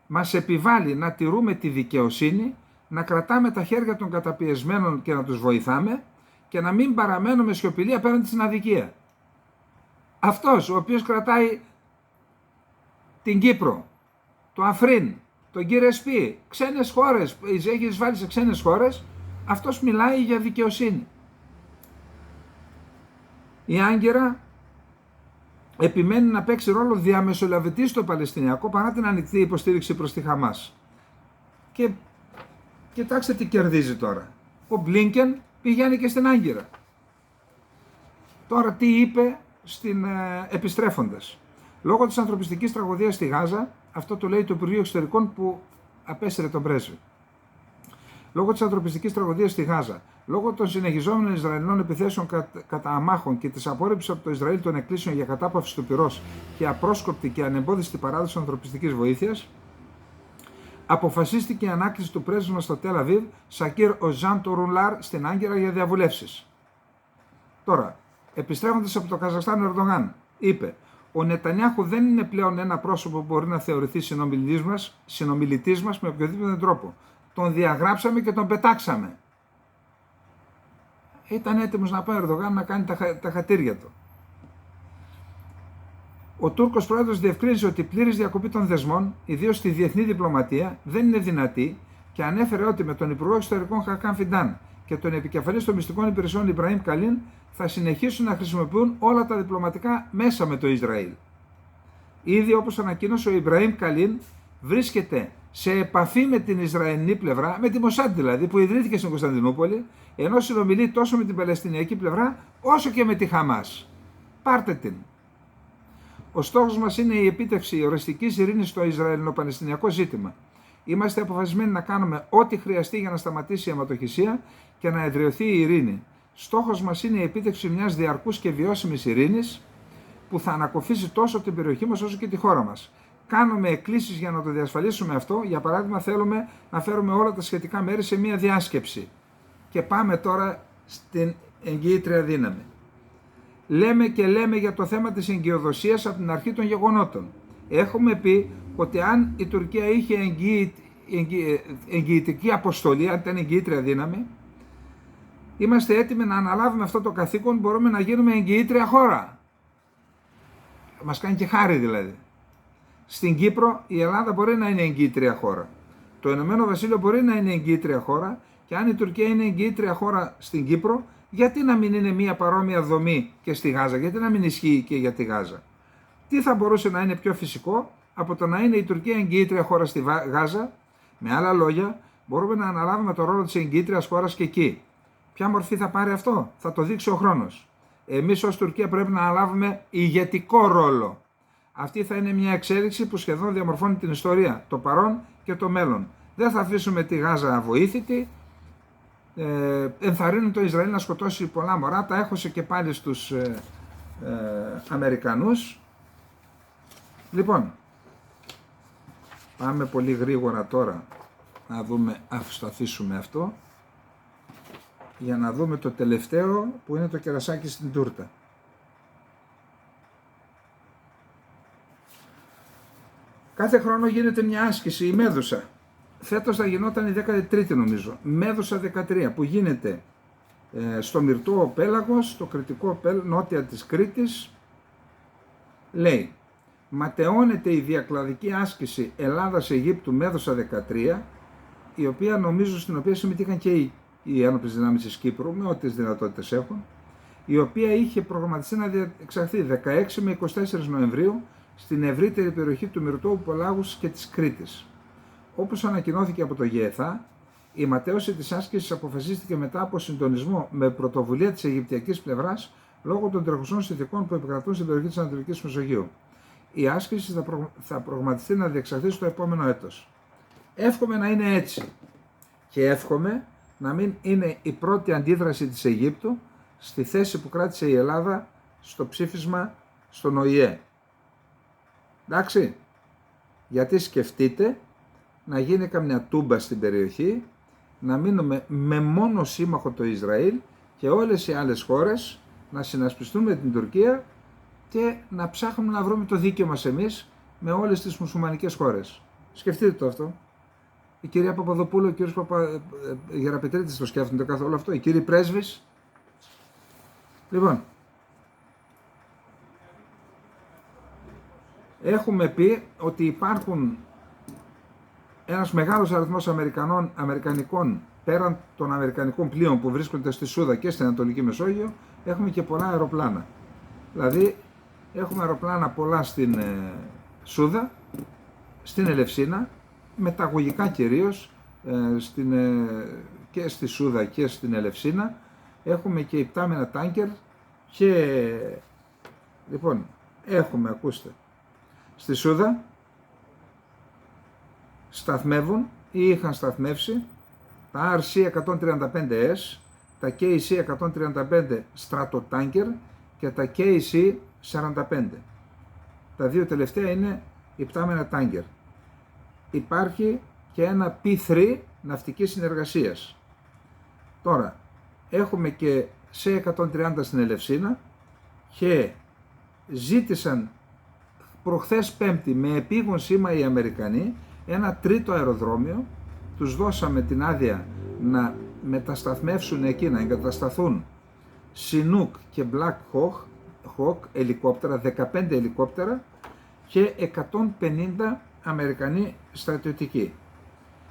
μας επιβάλλει να τηρούμε τη δικαιοσύνη, να κρατάμε τα χέρια των καταπιεσμένων και να τους βοηθάμε και να μην παραμένουμε σιωπηλοί απέναντι στην αδικία. Αυτός ο οποίος κρατάει την Κύπρο, το Αφρίν, τον Κυρεσπή, ξένες χώρες, έχει εισβάλει σε ξένες χώρες, αυτός μιλάει για δικαιοσύνη. Η Άγκυρα επιμένει να παίξει ρόλο διαμεσολαβητή στο Παλαιστινιακό παρά την ανοιχτή υποστήριξη προς τη Χαμάς. Και κοιτάξτε τι κερδίζει τώρα. Ο Μπλίνκεν πηγαίνει και στην Άγκυρα. Τώρα τι είπε επιστρέφοντας? Λόγω της ανθρωπιστικής τραγωδίας στη Γάζα, αυτό το λέει το Υπουργείο Εξωτερικών που απέσυρε τον πρέσβη. Λόγω της ανθρωπιστικής τραγωδίας στη Γάζα, λόγω των συνεχιζόμενων Ισραηλινών επιθέσεων κατά αμάχων και της απόρριψης από το Ισραήλ των εκκλήσεων για κατάπαυση του πυρός και απρόσκοπτη και ανεμπόδιστη παράδοση ανθρωπιστικής βοήθειας, αποφασίστηκε η ανάκληση του πρέσβη μας στο Τελ Αβίβ, Σακίρ Οζάν Τουρουνλάρ, στην Άγκυρα για διαβουλεύσεις. Τώρα, επιστρέφοντας από το Καζακστάν, ο Ερντογάν είπε: ο Νετανιάχου δεν είναι πλέον ένα πρόσωπο που μπορεί να θεωρηθεί συνομιλητής μας με οποιοδήποτε τρόπο. Τον διαγράψαμε και τον πετάξαμε. Ήταν έτοιμος να πάει ο Ερντογάν να κάνει τα χατήρια του. Ο Τούρκος πρόεδρος διευκρίνησε ότι η πλήρης διακοπή των δεσμών, ιδίως στη διεθνή διπλωματία, δεν είναι δυνατή και ανέφερε ότι με τον Υπουργό Εξωτερικών Χακάν Φιντάν και τον επικεφαλής των μυστικών υπηρεσιών Ιμπραήμ Καλίν θα συνεχίσουν να χρησιμοποιούν όλα τα διπλωματικά μέσα με το Ισραήλ. Ήδη, όπως ανακοίνωσε ο Ιμπραήμ Καλίν, βρίσκεται σε επαφή με την Ισραηλινή πλευρά, με τη Μοσάντ δηλαδή, που ιδρύθηκε στην Κωνσταντινούπολη, ενώ συνομιλεί τόσο με την Παλαιστινιακή πλευρά όσο και με τη Χαμάς. πάρτε την. Ο στόχος μας είναι η επίτευξη οριστικής ειρήνης στο Ισραηλινο-Παλαιστινιακό ζήτημα. Είμαστε αποφασισμένοι να κάνουμε ό,τι χρειαστεί για να σταματήσει η αιματοχυσία και να εδραιωθεί η ειρήνη. Στόχος μας είναι η επίτευξη μιας διαρκούς και βιώσιμης ειρήνης που θα ανακοφίσει τόσο την περιοχή μας όσο και τη χώρα μας. Κάνουμε εκκλήσεις για να το διασφαλίσουμε αυτό. Για παράδειγμα, θέλουμε να φέρουμε όλα τα σχετικά μέρη σε μια διάσκεψη. Και πάμε τώρα στην εγγυήτρια δύναμη. Λέμε για το θέμα της εγκυοδοσίας από την αρχή των γεγονότων. Έχουμε πει ότι αν η Τουρκία είχε εγγυητική αποστολή, αν ήταν εγγυήτρια δύναμη, είμαστε έτοιμοι να αναλάβουμε αυτό το καθήκον, μπορούμε να γίνουμε εγγυήτρια χώρα. Μας κάνει και χάρη δηλαδή. Στην Κύπρο η Ελλάδα μπορεί να είναι εγγυήτρια χώρα. Το Ηνωμένο Βασίλειο μπορεί να είναι εγγυήτρια χώρα και αν η Τουρκία είναι εγγυήτρια χώρα στην Κύπρο, γιατί να μην είναι μια παρόμοια δομή και στη Γάζα, γιατί να μην ισχύει και για τη Γάζα. Τι θα μπορούσε να είναι πιο φυσικό από το να είναι η Τουρκία εγγυήτρια χώρα στη Γάζα? Με άλλα λόγια, μπορούμε να αναλάβουμε το ρόλο της εγγυήτριας χώρας και εκεί. Ποια μορφή θα πάρει αυτό? Θα το δείξει ο χρόνος. Εμείς ως Τουρκία πρέπει να αναλάβουμε ηγετικό ρόλο. Αυτή θα είναι μια εξέλιξη που σχεδόν διαμορφώνει την ιστορία, το παρόν και το μέλλον. Δεν θα αφήσουμε τη Γάζα αβοήθητη. Ενθαρρύνουν το Ισραήλ να σκοτώσει πολλά μωρά, τα έχωσε και πάλι στους Αμερικανούς. Λοιπόν, πάμε πολύ γρήγορα τώρα να δούμε, αφήσουμε αυτό, για να δούμε το τελευταίο που είναι το κερασάκι στην τούρτα. Κάθε χρόνο γίνεται μια άσκηση, η Μέδουσα. Φέτος θα γινόταν η 13η νομίζω, Μέδουσα 13, που γίνεται στο Μυρτό Πέλαγος, στο Κρητικό νότια της Κρήτης. Λέει, ματαιώνεται η διακλαδική άσκηση Ελλάδας-Αιγύπτου Μέδουσα 13, η οποία νομίζω στην οποία συμμετείχαν και οι ένοπλες δυνάμεις της Κύπρου, με ό,τι δυνατότητες έχουν, η οποία είχε προγραμματιστεί να διεξαχθεί 16 με 24 Νοεμβρίου στην ευρύτερη περιοχή του Μυρτώου Πελάγους και της Κρήτης. Όπως ανακοινώθηκε από το ΓΕΘΑ, η ματαίωση της άσκησης αποφασίστηκε μετά από συντονισμό με πρωτοβουλία της Αιγυπτιακής πλευράς λόγω των τρεχουσών συνθηκών που επικρατούν στην περιοχή της Ανατολικής Μεσογείου. Η άσκηση θα προγραμματιστεί να διεξαχθεί στο επόμενο έτος. Εύχομαι να είναι έτσι και εύχομαι να μην είναι η πρώτη αντίδραση της Αιγύπτου στη θέση που κράτησε η Ελλάδα στο ψήφισμα στον ΟΗΕ. Εντάξει, γιατί σκεφτείτε να γίνει καμιά τούμπα στην περιοχή, να μείνουμε με μόνο σύμμαχο το Ισραήλ και όλες οι άλλες χώρες να συνασπιστούν με την Τουρκία και να ψάχνουμε να βρούμε το δίκαιο μας εμείς με όλες τις μουσουλμανικές χώρες. Σκεφτείτε το αυτό. Η κυρία Παπαδοπούλου, ο κύριος Γεραπετρίτης το σκέφτονται καθόλου αυτό, οι κύριοι πρέσβεις. Λοιπόν, έχουμε πει ότι υπάρχουν ένας μεγάλος αριθμός αμερικανικών, πέραν των αμερικανικών πλοίων που βρίσκονται στη Σούδα και στην Ανατολική Μεσόγειο, έχουμε και πολλά αεροπλάνα. Δηλαδή, έχουμε αεροπλάνα πολλά στην Σούδα, στην Ελευσίνα, μεταγωγικά κυρίως, και στη Σούδα και στην Ελευσίνα. Έχουμε και υπτάμενα τάνκερ και, λοιπόν, έχουμε, ακούστε, στη Σούδα σταθμεύουν ή είχαν σταθμεύσει τα RC-135S, τα KC-135 Stratotanker και τα KC-45. Τα δύο τελευταία είναι υπτάμενα τάνκερ. Υπάρχει και ένα P3 ναυτικής συνεργασίας. Τώρα, έχουμε και C-130 στην Ελευσίνα και ζήτησαν προχθές Πέμπτη με επίγον σήμα οι Αμερικανοί ένα τρίτο αεροδρόμιο. Τους δώσαμε την άδεια να μετασταθμεύσουν εκεί, να εγκατασταθούν Chinook και Black Hawk ελικόπτερα, 15 ελικόπτερα και 150 Αμερικανοί στρατιωτικοί.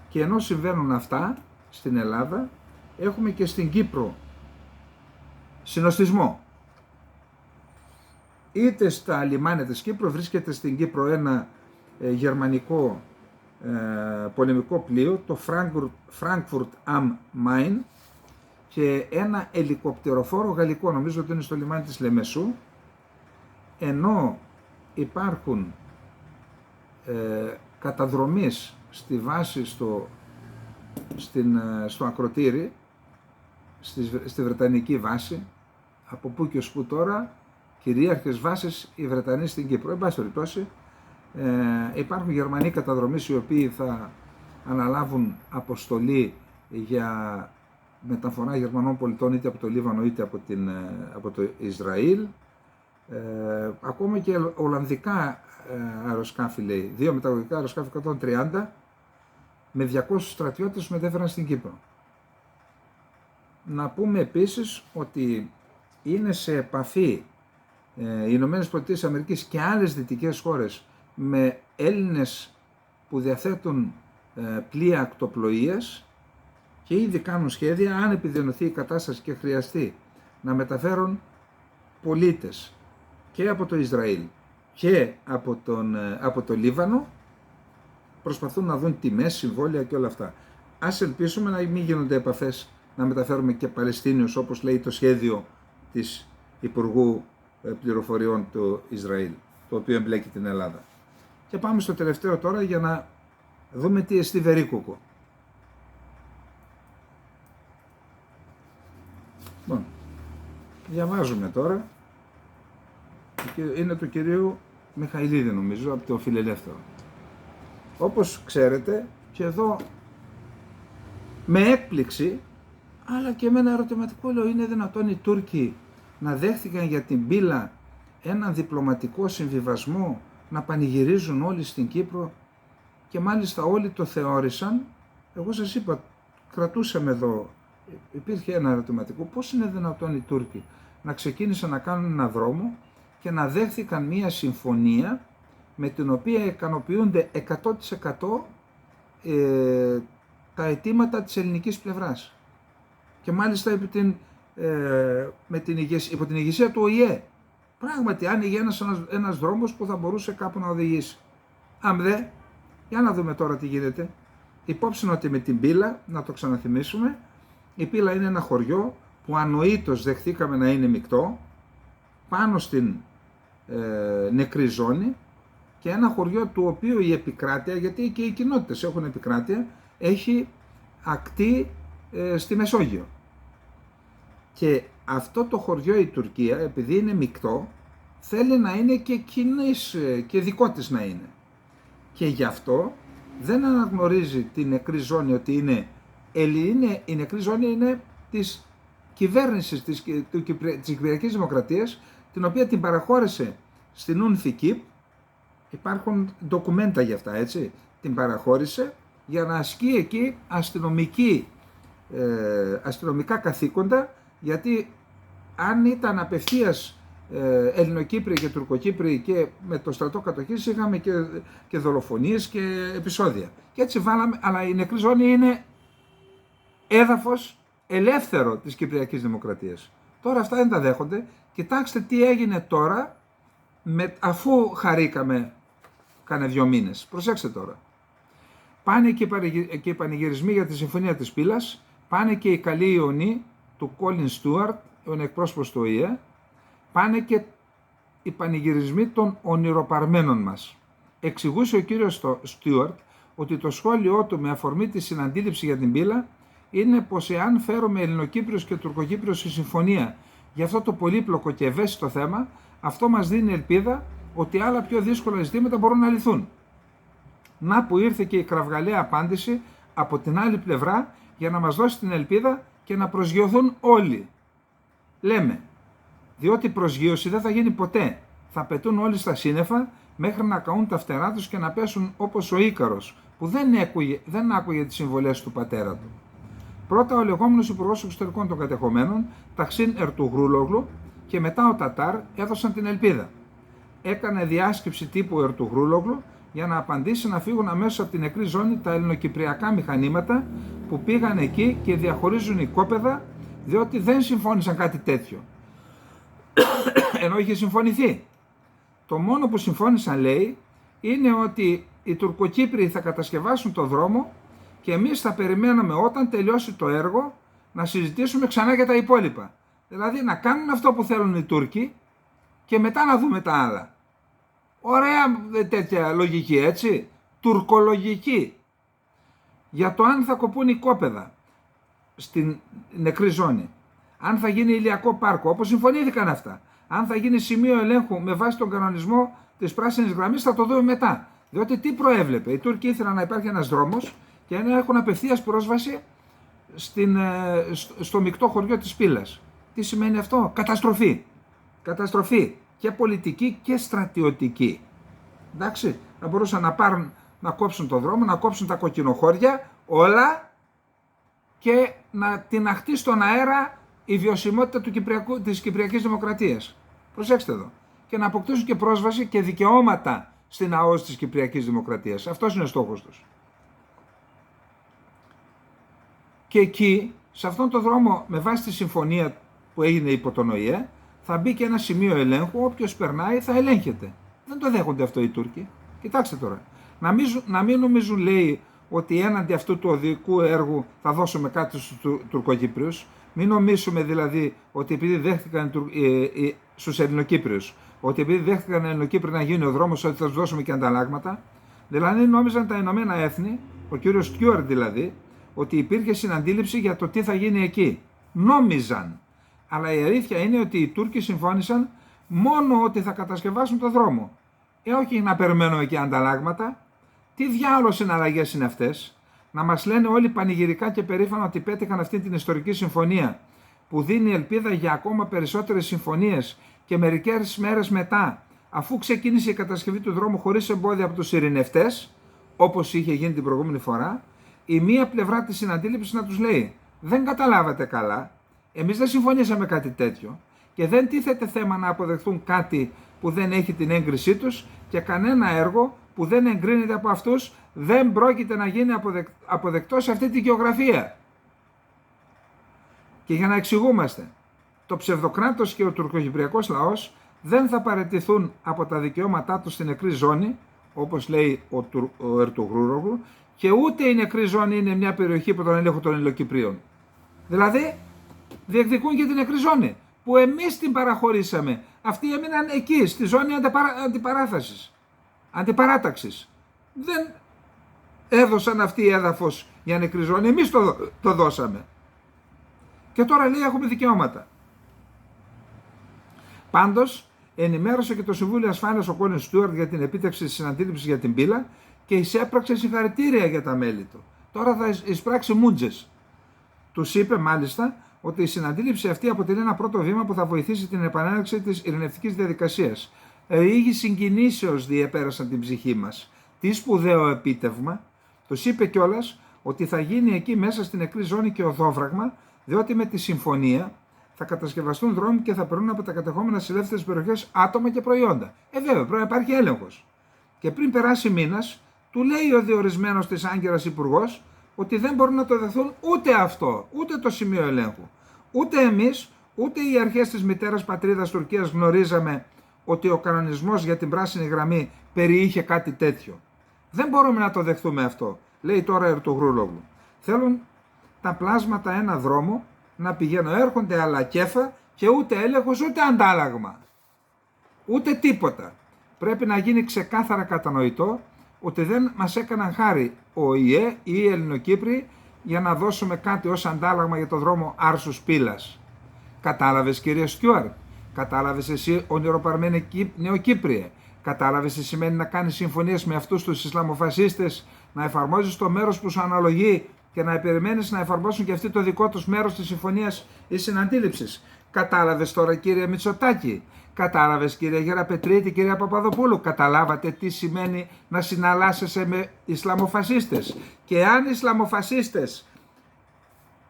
Και ενώ συμβαίνουν αυτά στην Ελλάδα, έχουμε και στην Κύπρο συνοστισμό. Είτε στα λιμάνια της Κύπρου, βρίσκεται στην Κύπρο ένα γερμανικό πολεμικό πλοίο, το Frankfurt am Main, και ένα ελικοπτεροφόρο γαλλικό, νομίζω ότι είναι στο λιμάνι της Λεμεσού, ενώ υπάρχουν καταδρομής στη βάση στο ακροτήρι, στη Βρετανική βάση, από πού και ως πού τώρα, κυρίαρχες βάσεις οι Βρετανοί στην Κύπρο. Εν πάση περιπτώσει, υπάρχουν Γερμανοί καταδρομείς οι οποίοι θα αναλάβουν αποστολή για μεταφορά Γερμανών πολιτών είτε από το Λίβανο είτε από το Ισραήλ. Ακόμα και ολλανδικά αεροσκάφη, λέει, 2 μεταγωγικά αεροσκάφη 130 με 200 στρατιώτες μετέφεραν στην Κύπρο. Να πούμε επίσης ότι είναι σε επαφή οι Ηνωμένες Πολιτείες Αμερικής και άλλες δυτικές χώρες με Έλληνες που διαθέτουν πλοία ακτοπλοείας και ήδη κάνουν σχέδια, αν επιδεινωθεί η κατάσταση και χρειαστεί, να μεταφέρουν πολίτες και από το Ισραήλ και από το Λίβανο. Προσπαθούν να δουν τιμές, συμβόλαια και όλα αυτά. Ας ελπίσουμε να μην γίνονται επαφές να μεταφέρουμε και Παλαιστίνιους, όπως λέει το σχέδιο της Υπουργού Πληροφοριών του Ισραήλ, το οποίο εμπλέκει την Ελλάδα. Και πάμε στο τελευταίο τώρα για να δούμε τι εστί βερίκοκο. Λοιπόν, διαβάζουμε τώρα, είναι του κυρίου Μιχαηλίδη νομίζω, από το Φιλελεύθερο. Όπως ξέρετε, και εδώ με έκπληξη, αλλά και με ένα ερωτηματικό λέω, είναι δυνατόν οι Τούρκοι να δέχθηκαν για την Πύλα έναν διπλωματικό συμβιβασμό, να πανηγυρίζουν όλοι στην Κύπρο και μάλιστα όλοι το θεώρησαν. Εγώ σας είπα, κρατούσαμε εδώ, υπήρχε ένα ερωτηματικό, πώς είναι δυνατόν οι Τούρκοι να ξεκίνησαν να κάνουν ένα δρόμο και να δέχθηκαν μία συμφωνία με την οποία ικανοποιούνται 100% τα αιτήματα της ελληνικής πλευράς. Και μάλιστα υπό την ηγεσία του ΟΗΕ. Πράγματι άνοιγε ένας δρόμος που θα μπορούσε κάπου να οδηγήσει. Για να δούμε τώρα τι γίνεται. Υπόψη ότι με την Πύλα, να το ξαναθυμίσουμε, η Πύλα είναι ένα χωριό που ανοήτως δεχθήκαμε να είναι μεικτό, πάνω στην νεκρή ζώνη, και ένα χωριό του οποίου η επικράτεια, γιατί και οι κοινότητες έχουν επικράτεια, έχει ακτή στη Μεσόγειο. Και αυτό το χωριό η Τουρκία, επειδή είναι μεικτό, θέλει να είναι και κοινής και δικό της να είναι. Και γι' αυτό δεν αναγνωρίζει την νεκρή ζώνη ότι είναι η νεκρή ζώνη είναι της κυβέρνησης της Κυπριακής Δημοκρατίας, την οποία την παραχώρησε στην UNFICYP. Υπάρχουν ντοκουμέντα για αυτά, έτσι. Την παραχώρησε για να ασκεί εκεί αστυνομικά καθήκοντα, γιατί αν ήταν απευθείας Ελληνοκύπριοι και Τουρκοκύπριοι και με το στρατό κατοχής, είχαμε και δολοφονίες και επεισόδια. Και έτσι βάλαμε, αλλά η νεκρή ζώνη είναι έδαφος ελεύθερο της Κυπριακής Δημοκρατίας. Τώρα αυτά δεν τα δέχονται. Κοιτάξτε τι έγινε τώρα, αφού χαρήκαμε κάνε 2 μήνες. Προσέξτε τώρα. Πάνε και οι πανηγυρισμοί για τη Συμφωνία της Πύλας, πάνε και οι καλοί ιονοί του Κόλιν Στούαρτ, ο εκπρόσωπος του ΟΗΕ, πάνε και οι πανηγυρισμοί των ονειροπαρμένων μας. Εξηγούσε ο κύριος Στούαρτ ότι το σχόλιο του με αφορμή τη συναντήληψη για την Πύλα είναι πως εάν φέρουμε Ελληνοκύπριους και Τουρκοκύπριους στη συμφωνία για αυτό το πολύπλοκο και ευαίσθητο θέμα, αυτό μας δίνει ελπίδα ότι άλλα πιο δύσκολα ζητήματα μπορούν να λυθούν. Να που ήρθε και η κραυγαλαία απάντηση από την άλλη πλευρά για να μας δώσει την ελπίδα και να προσγειωθούν όλοι. Λέμε, διότι η προσγείωση δεν θα γίνει ποτέ. Θα πετούν όλοι στα σύννεφα μέχρι να καούν τα φτερά τους και να πέσουν όπως ο Ίκαρος, που δεν άκουγε τις συμβολές του πατέρα του. Πρώτα ο λεγόμενος Υπουργός Εξωτερικών των Κατεχομένων, Ταξίν Ερτουγρούλογλου, και μετά ο Τατάρ έδωσαν την ελπίδα. Έκανε διάσκεψη τύπου Ερτουγρούλογλου για να απαντήσει να φύγουν αμέσως από την νεκρή ζώνη τα ελληνοκυπριακά μηχανήματα που πήγαν εκεί και διαχωρίζουν οικόπεδα, διότι δεν συμφώνησαν κάτι τέτοιο. Ενώ είχε συμφωνηθεί. Το μόνο που συμφώνησαν, λέει, είναι ότι οι Τουρκοκύπριοι θα κατασκευάσουν το δρόμο και εμείς θα περιμέναμε όταν τελειώσει το έργο να συζητήσουμε ξανά για τα υπόλοιπα. Δηλαδή να κάνουν αυτό που θέλουν οι Τούρκοι και μετά να δούμε τα άλλα. Ωραία τέτοια λογική, έτσι, τουρκολογική. Για το αν θα κοπούν οικόπεδα στην νεκρή ζώνη, αν θα γίνει ηλιακό πάρκο, όπως συμφωνήθηκαν αυτά, αν θα γίνει σημείο ελέγχου με βάση τον κανονισμό της πράσινης γραμμής, θα το δούμε μετά. Διότι τι προέβλεπε, οι Τούρκοι ήθελαν να υπάρχει ένας δρόμος και να έχουν απευθείας πρόσβαση στο μεικτό χωριό της Πύλας. Τι σημαίνει αυτό? Καταστροφή. Καταστροφή και πολιτική και στρατιωτική. Εντάξει, θα μπορούσαν να πάρουν, να κόψουν το δρόμο, να κόψουν τα κοκκινοχώρια, όλα, και να τιναχτεί στον αέρα η βιωσιμότητα της Κυπριακής Δημοκρατίας. Προσέξτε εδώ. Και να αποκτήσουν και πρόσβαση και δικαιώματα στην ΑΟΣ της Κυπριακής Δημοκρατίας. Αυτός είναι ο στόχος τους. Και εκεί, σε αυτόν τον δρόμο, με βάση τη συμφωνία που έγινε υπό τον ΟΗΕ, θα μπει και ένα σημείο ελέγχου, όποιος περνάει θα ελέγχεται. Δεν το δέχονται αυτό οι Τούρκοι. Κοιτάξτε τώρα. Να μην νομίζουν, λέει, ότι έναντι αυτού του οδικού έργου θα δώσουμε κάτι στους Τουρκοκύπριους. Μην νομίσουμε δηλαδή ότι επειδή δέχτηκαν στους Ελληνοκύπριους, ότι επειδή δέχτηκαν οι Ελληνοκύπριοι να γίνει ο δρόμος, ότι θα τους δώσουμε και ανταλλάγματα. Δηλαδή νόμιζαν τα Ηνωμένα Έθνη, ο κύριος Στιούαρτ δηλαδή, ότι υπήρχε συναντήληψη για το τι θα γίνει εκεί. Νόμιζαν. Αλλά η αλήθεια είναι ότι οι Τούρκοι συμφώνησαν μόνο ότι θα κατασκευάσουν το δρόμο. Όχι να περιμένουμε και ανταλλάγματα. Τι διάολο συναλλαγές είναι αυτές? Να μας λένε όλοι πανηγυρικά και περήφανα ότι πέτυχαν αυτή την ιστορική συμφωνία που δίνει ελπίδα για ακόμα περισσότερες συμφωνίες, και μερικές μέρες μετά, αφού ξεκίνησε η κατασκευή του δρόμου χωρίς εμπόδια από τους ειρηνευτές, όπως είχε γίνει την προηγούμενη φορά, η μία πλευρά της συναντήληψης να τους λέει: δεν καταλάβατε καλά, εμείς δεν συμφωνήσαμε κάτι τέτοιο και δεν τίθεται θέμα να αποδεχθούν κάτι που δεν έχει την έγκρισή τους, και κανένα έργο που δεν εγκρίνεται από αυτούς δεν πρόκειται να γίνει αποδεκτό σε αυτή τη γεωγραφία. Και για να εξηγούμαστε, το ψευδοκράτος και ο τουρκοκυπριακός λαός δεν θα παραιτηθούν από τα δικαιώματά τους στην νεκρή ζώνη, όπως λέει ο Ερτογρούλογλου, και ούτε η νεκρή ζώνη είναι μια περιοχή υπό τον έλεγχο των Ελληνοκυπρίων. Δηλαδή, διεκδικούν και την νεκρή ζώνη, που εμείς την παραχωρήσαμε. Αυτοί έμειναν εκεί, στη ζώνη αντιπαράταξης. Δεν έδωσαν αυτοί έδαφος για νεκρή ζώνη, εμείς το δώσαμε. Και τώρα λέει έχουμε δικαιώματα. Πάντως, ενημέρωσε και το Συμβούλιο Ασφάλειας ο Κόλιν Στιούαρτ για την επίτευξη της συναντήληψης για την Πύλα και εισέπραξε συγχαρητήρια για τα μέλη του. Τώρα θα εισπράξει μούντζες. Τους είπε μάλιστα ότι η συναντήληψη αυτή αποτελεί ένα πρώτο βήμα που θα βοηθήσει την επανέναρξη της ειρηνευτικής διαδικασίας. Ρήγοι συγκινήσεως διεπέρασαν την ψυχή μας. Τι σπουδαίο επίτευγμα! Τους είπε κιόλας ότι θα γίνει εκεί μέσα στην νεκρή ζώνη και οδόφραγμα, διότι με τη συμφωνία θα κατασκευαστούν δρόμοι και θα περνούν από τα κατεχόμενα στις ελεύθερες περιοχές άτομα και προϊόντα. Βέβαια, πρέπει να υπάρχει έλεγχος. Και πριν περάσει μήνας, του λέει ο διορισμένος της Άγκυρας υπουργός ότι δεν μπορούν να το δεχθούν ούτε αυτό, ούτε το σημείο ελέγχου. Ούτε εμείς, ούτε οι αρχές της μητέρας πατρίδας Τουρκίας γνωρίζαμε ότι ο κανονισμός για την πράσινη γραμμή περιείχε κάτι τέτοιο. Δεν μπορούμε να το δεχθούμε αυτό, λέει τώρα Ερτογρούλογλου. Θέλουν τα πλάσματα ένα δρόμο να πηγαίνουν, έρχονται αλλά κέφα και ούτε έλεγχος ούτε αντάλλαγμα. Ούτε τίποτα. Πρέπει να γίνει ξεκάθαρα κατανοητό ότι δεν μας έκαναν χάρη ο ΙΕ ή οι Ελληνοκύπροι για να δώσουμε κάτι ως αντάλλαγμα για το δρόμο Άρσους Πύλας. Κατάλαβες κύριε Στιούαρτ? Κατάλαβες εσύ ονειροπαρμένη Νεοκύπριε? Κατάλαβες τι σημαίνει να κάνεις συμφωνίες με αυτούς τους Ισλαμοφασίστες, να εφαρμόζεις το μέρος που σου αναλογεί και να περιμένεις να εφαρμόσουν και αυτοί το δικό τους μέρος της συμφωνίας ή συναντήληψης? Κατάλαβες τώρα κύριε Μητσοτάκη? Κατάλαβες κύριε Γεραπετρίτη, κύριε Παπαδοπούλου? Καταλάβατε τι σημαίνει να συναλλάσσεσαι με Ισλαμοφασίστες? Και αν οι Ισλαμοφασίστες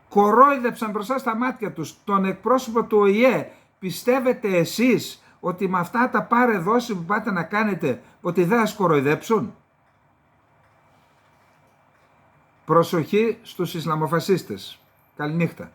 κορόιδεψαν μπροστά στα μάτια τους τον εκπρόσωπο του ΟΗΕ, πιστεύετε εσείς ότι με αυτά τα πάρε δώσει που πάτε να κάνετε ότι δεν θα κοροϊδέψουν? Προσοχή στους Ισλαμοφασίστες. Καληνύχτα.